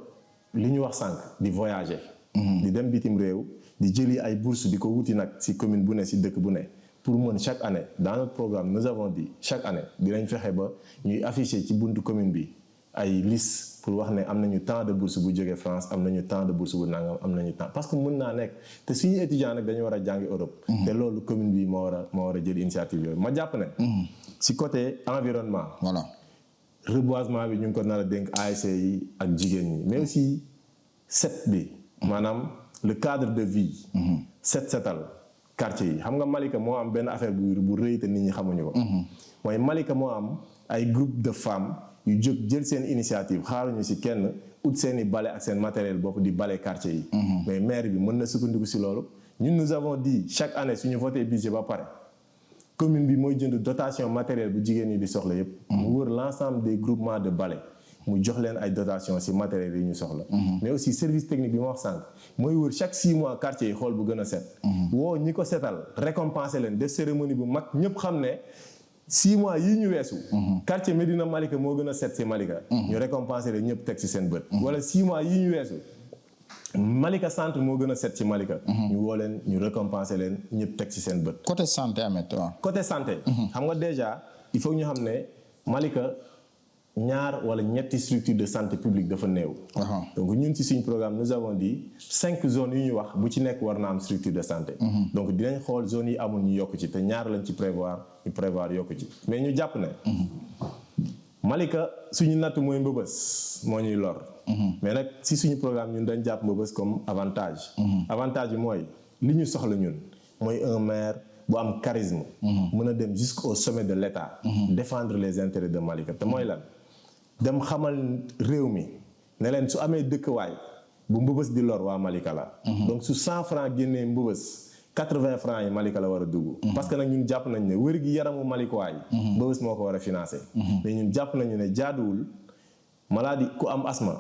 li ñu wax sànq di voyager. di dem bitim réew di jëli ay bourses di ko wuti nag ci commune bu ne ci dëkk bu ne pour mën chaque année dans notre programme nous avons dit chaque année dinañ fexe ba ñuy afficher ci buntu commune bi ay liste pour wax ne am nañu tant de bourses bu jógee France am nañu tant de bourses bu nangam am nañu tant parce que mën naa nekk te suñu étudiant nag dañu war a jàngi Europe. te loolu commune bi moo war a jël initiative yooyu ma jàpp ne. ci côté environnement. voilà reboisement bi ñu ngi ko nar a dénk ASC yi ak jigéen ñi mais aussi set bi. maanaam le cadre de vie. setal quartier yi xam nga Malika moo am benn affaire bu rëy te nit ñi xamuñu ko. mooy Malika moo am ay groupe de femmes yu jóg jël seen initiative xaaruñu ci kenn ut seen i bale ak seen matériel bopp di bale quartier yi. mais maire bi mën na sukkandiku ci loolu ñun nous avons dit chaque année suñu voté budget ba pare commune bi mooy jënd dotation matériel bu jigéen ñi di soxla yépp mu wër l'ensemble des groupements de balai mu jox leen ay dotation ci matériel yi ñu soxla. mais aussi service technique bi ma wax sànq mooy wër chaque 6 mois quartier yi xool bu gën a set. woo ñi ko setal récompenser leen def cérémonie bu mag ñëpp xam ne 6 mois yii ñu weesu. quartier Médina Malika moo gën a set ci Malika. ñu récompenser leen ñëpp teg ci seen bët. wala 6 mois yii ñu weesu Malika centre moo gën a set ci Malika. ñu woo leen ñu récompenser leen ñëpp teg ci seen bët. côté santé Ameth waaw. côté santé. xam nga déjà il faut ñu xam ne Malika. ñaar wala ñetti structure de santé publique dafa néew. donc ñun ci suñu programme nous avons dit 5 zones yu ñu wax bu ci nekk war na am structure de santé. donc dinañ xool zones yi amul ñu yokk ci te ñaar lañ ci prévoir yokk ci mais ñu jàpp ne. Malika suñu natt mooy Mbëbës moo ñuy lor. mais nag ci suñu programme ñun dañ jàpp Mbëbës comme avantage. avantage bi mooy li ñu soxla ñun mooy un maire bu am charisme. mën a dem jusqu'au sommet de l'État. défendre les intérêts de Malika te mooy lan. dem xamal réew mi ne leen su amee dëkkwaay bu Mbëbës di lor waa Malika la. donc su 100 francs génnee Mbëbës 80 francs yi Malika la war a dugg. parce que nag ñun jàpp nañ ne wér gi yaramu Malika yi. Mbëbës moo ko war a financer. mais ñun jàpp nañu ne jaaduwul maladie ku am asthme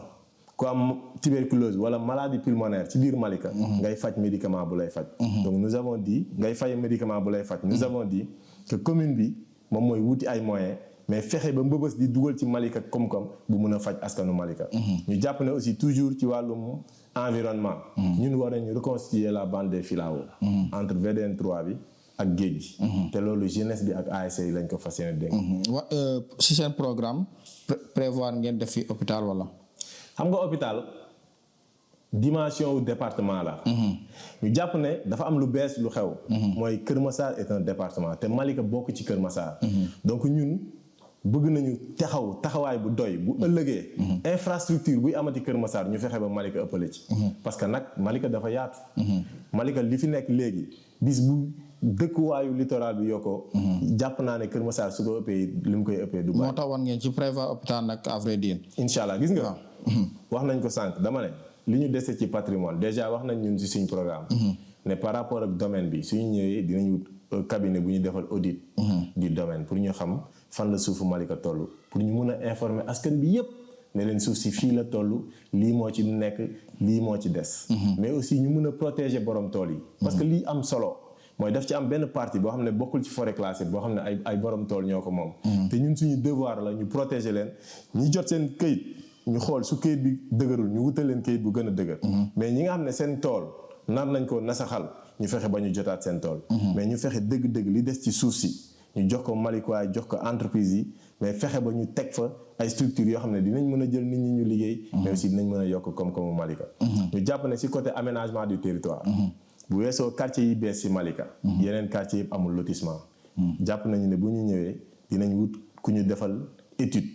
ku am tuberculose wala maladie pulmonaire ci biir Malika. ngay faj médicament bu lay faj. donc nous avons dit ngay fay médicament bu lay faj. nous avons dit que commune bi moom mooy wuti ay moyens. mais fexe ba Mbëbës di dugal ci Malika koom-koom bu mun a faj askanu Malika. ñu jàpp ne aussi toujours ci wàllum environnement. ñun war nañu reconstituer la bande des filaos. entre VDN 3 bi ak géej gi. te loolu jeunesse bi ak ASC yi lañ ko fas yéene dénk. ci seen programme prévoir ngeen def fi hôpital wala. xam nga hôpital dimension wu département la. ñu jàpp ne dafa am lu bees lu xew. mooy Kër Massar est un département te Malika bokk ci Kër Massar. donc ñun. bëgg nañu taxawaay bu doy bu ëllëgee. infrastructure buy amati Kër Massar ñu fexe ba Malika ëppale ci. parce que nag Malika dafa yaatu. Malika li fi nekk léegi bis bu dëkkuwaayu littoral bi yokkoo. jàpp naa ne Kër Massar su ko ëppee li mu koy ëppee du baax. moo tax woon ngeen ci prévoir hôpital nag à vrai dire. incha allah gis nga. wax nañ ko sànq dama ne li ñu dese ci patrimoine déjà wax nañ ñun ci suñ programme. ne par rapport ak domaine bi suñu ñëwee dinañ wut cabinet bu ñu defal audit. du domaine pour ñu xam. fan la suufu Malika toll pour ñu mun a informer askan bi yépp ne leen suuf si fii la toll lii moo ci nekk lii moo ci des. mais aussi ñu mun a protéger borom tool yi. parce que lii am solo mooy daf ci am benn partie boo xam ne bokkul ci forêt classée boo xam ne ay borom tool ñoo ko moom. te ñun suñu devoir la ñu protéger leen ñi jot seen këyit ñu xool su këyit bi dëgërul ñu wutal leen këyit bu gën a dëgër. mais ñi nga xam ne seen tool nar nañ ko nasaxal ñu fexe ba ñu jotaat seen tool. mais ñu fexe dëgg-dëgg li des ci suuf si. ñu jox ko Malika jox ko entreprise yi mais fexe ba ñu teg fa ay structures yoo xam ne dinañ mën a jël nit ñi ñu liggéey. mais aussi dinañ mën a yokk koom-koomu Malika. ñu jàpp ne ci côté aménagement du territoire. bu weesoo quartier yi bees ci Malika. yeneen quartier yëpp amul lotissement. jàpp nañu ne bu ñu ñëwee dinañ wut ku ñu defal étude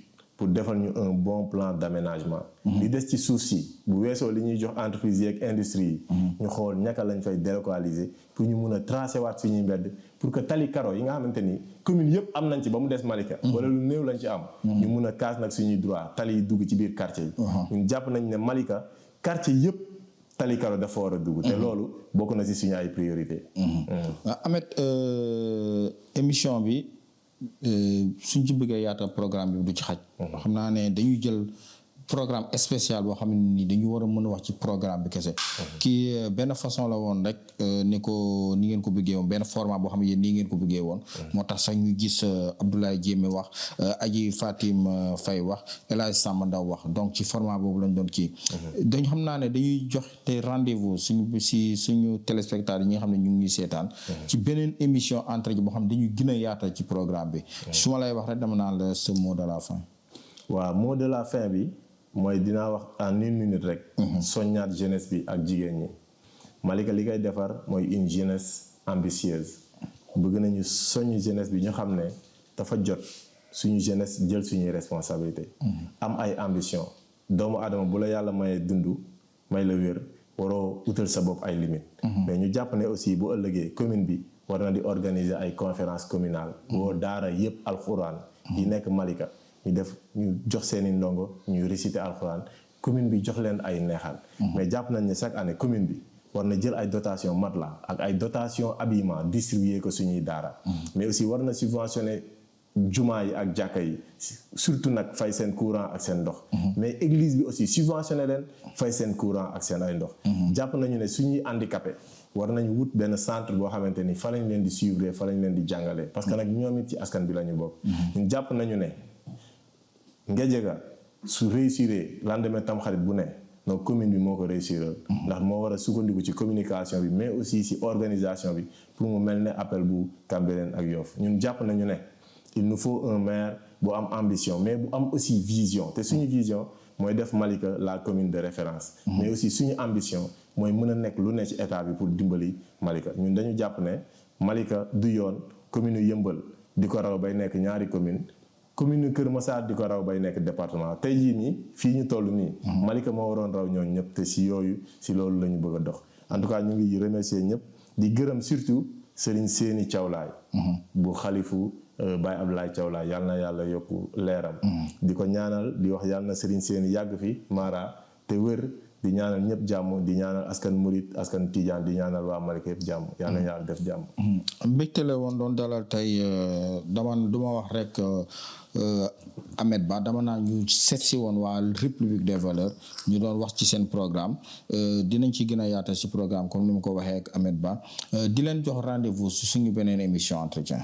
pour defal ñu un bon plan d'aménagement. li des ci suuf si bu weesoo li ñuy jox entreprise yi ak industrie yi. ñu xool ñaka lañ fay délocaliser pour ñu mun a tracer waat suñuy mbedd pour que tali karo yi nga xamante ni commune yëpp am nañ ci ba mu des Malika. wala lu néew lañ ci am. ñu mun a kaas nag suñuy droit tali yi dugg ci biir quartier yi. ñun jàpp nañ ne Malika quartier yëpp tali karo dafa war a dugg. te loolu bokk na ci suñu ay priorité. Ahmed émission bi. suñ ci bëggee yaatal programme bi du ci xaj. xam naa ne dañuy jël programme spécial boo xam ne ni dañu war a mën a wax ci programme bi kese. kii benn façon la woon rek ni ngeen ko bëggee woon benn format boo xam ne yéen nii ngeen ko bëggee woon. moo tax sax ñu gis Abdoulaye Diémé wax Aji Fatim Faye wax El Hadj Samba Ndaw wax donc ci format boobu lañ doon kii. dañ xam naa ne dañuy jox te rendez-vous suñu téléspectateurs yi nga xam ne ñu ngi seetaan. ci beneen émission entre boo xam ne dañuy gën a yaatal ci programme bi. su ma lay wax rek dama naan la ce mot de la fin. waaw mot de la fin bi. mooy dinaa wax en 1 minute rek. soññaat jeunesse bi ak jigéen ñi. Malika li koy defar mooy une jeunesse ambitieuse. bëgg nañu soññ jeunesse bi ñu xam ne dafa jot suñu jeunesse jël suñuy responsabilité am ay ambition. doomu aadama bu la yàlla mayee dund may la wér waroo utal sa bopp ay limites. mais ñu jàpp ne aussi bu ëllëgee commune bi war na di organiser ay conférences communales. woo daara yépp alxuraan yi nekk Malika. ñu jox seeni ndongo ñu réciter alxuraan commune bi jox leen ay neexal. mais jàpp nañ ne chaque année commune bi war na jël ay dotation matelas ak ay dotation habillement distribuer ko suñuy daara. mais aussi war na subventionner jumaa yi ak jàkka yi surtout nag fay seen courant ak seen ndox. mais église bi aussi subventionner leen fay seen courant ak seen ay ndox. jàpp nañu ne suñuy handicapé war nañu wut benn centre boo xamante ni fa lañ leen di suivre fa lañ leen di jàngalee. parce que nag ñoom it ci askan bi la ñu bokk. ñun jàpp nañu ne. Ngédiaga su réussir lendemain Tamxarit bu ne donc commune bi moo ko réussir ndax moo war a sukkandiku ci communication bi mais aussi ci organisation bi pour mu mel ne appel bu Cambérène ak Yoff ñun jàpp nañu ne il nous faut un maire bu am ambition mais bu am aussi vision te suñu vision mooy def Malika la commune de référence. mais aussi suñu ambition mooy mën a nekk lu ne ci état bi pour dimbali Malika ñun dañu jàpp ne Malika du yoon commune Yëmbal di ko raw bay nekk ñaari commune Kër Massar di ko raw bay nekk département tey jii nii fii ñu toll nii. Malika moo waroon raw ñooñu ñëpp te si loolu la ñu bëgg a dox. en tout cas ñu ngi remercier ñëpp di gërëm surtout Serigne Séni Thiawlaay. bu xalifu Baye Abdoulaye Thiawlaay yal na yàlla yokku leeram. di ko ñaanal di wax yal na Serigne Séni yàgg fi Mara te wër di ñaanal ñëpp jàmm di ñaanal askan Murit askan Tidiane di ñaanal waa Malika yëpp jàmm yal na yàlla def jàmm. mbégte la woon doon dalal tey duma wax rek. Ahmed Ba dama naa ñu seet si woon waa République des valeurs ñu doon wax ci seen programme dinañ ci gën a yaatal si programme comme ni ma ko waxee ak Ahmed Ba di leen jox rendez-vous su suñu beneen émission entretien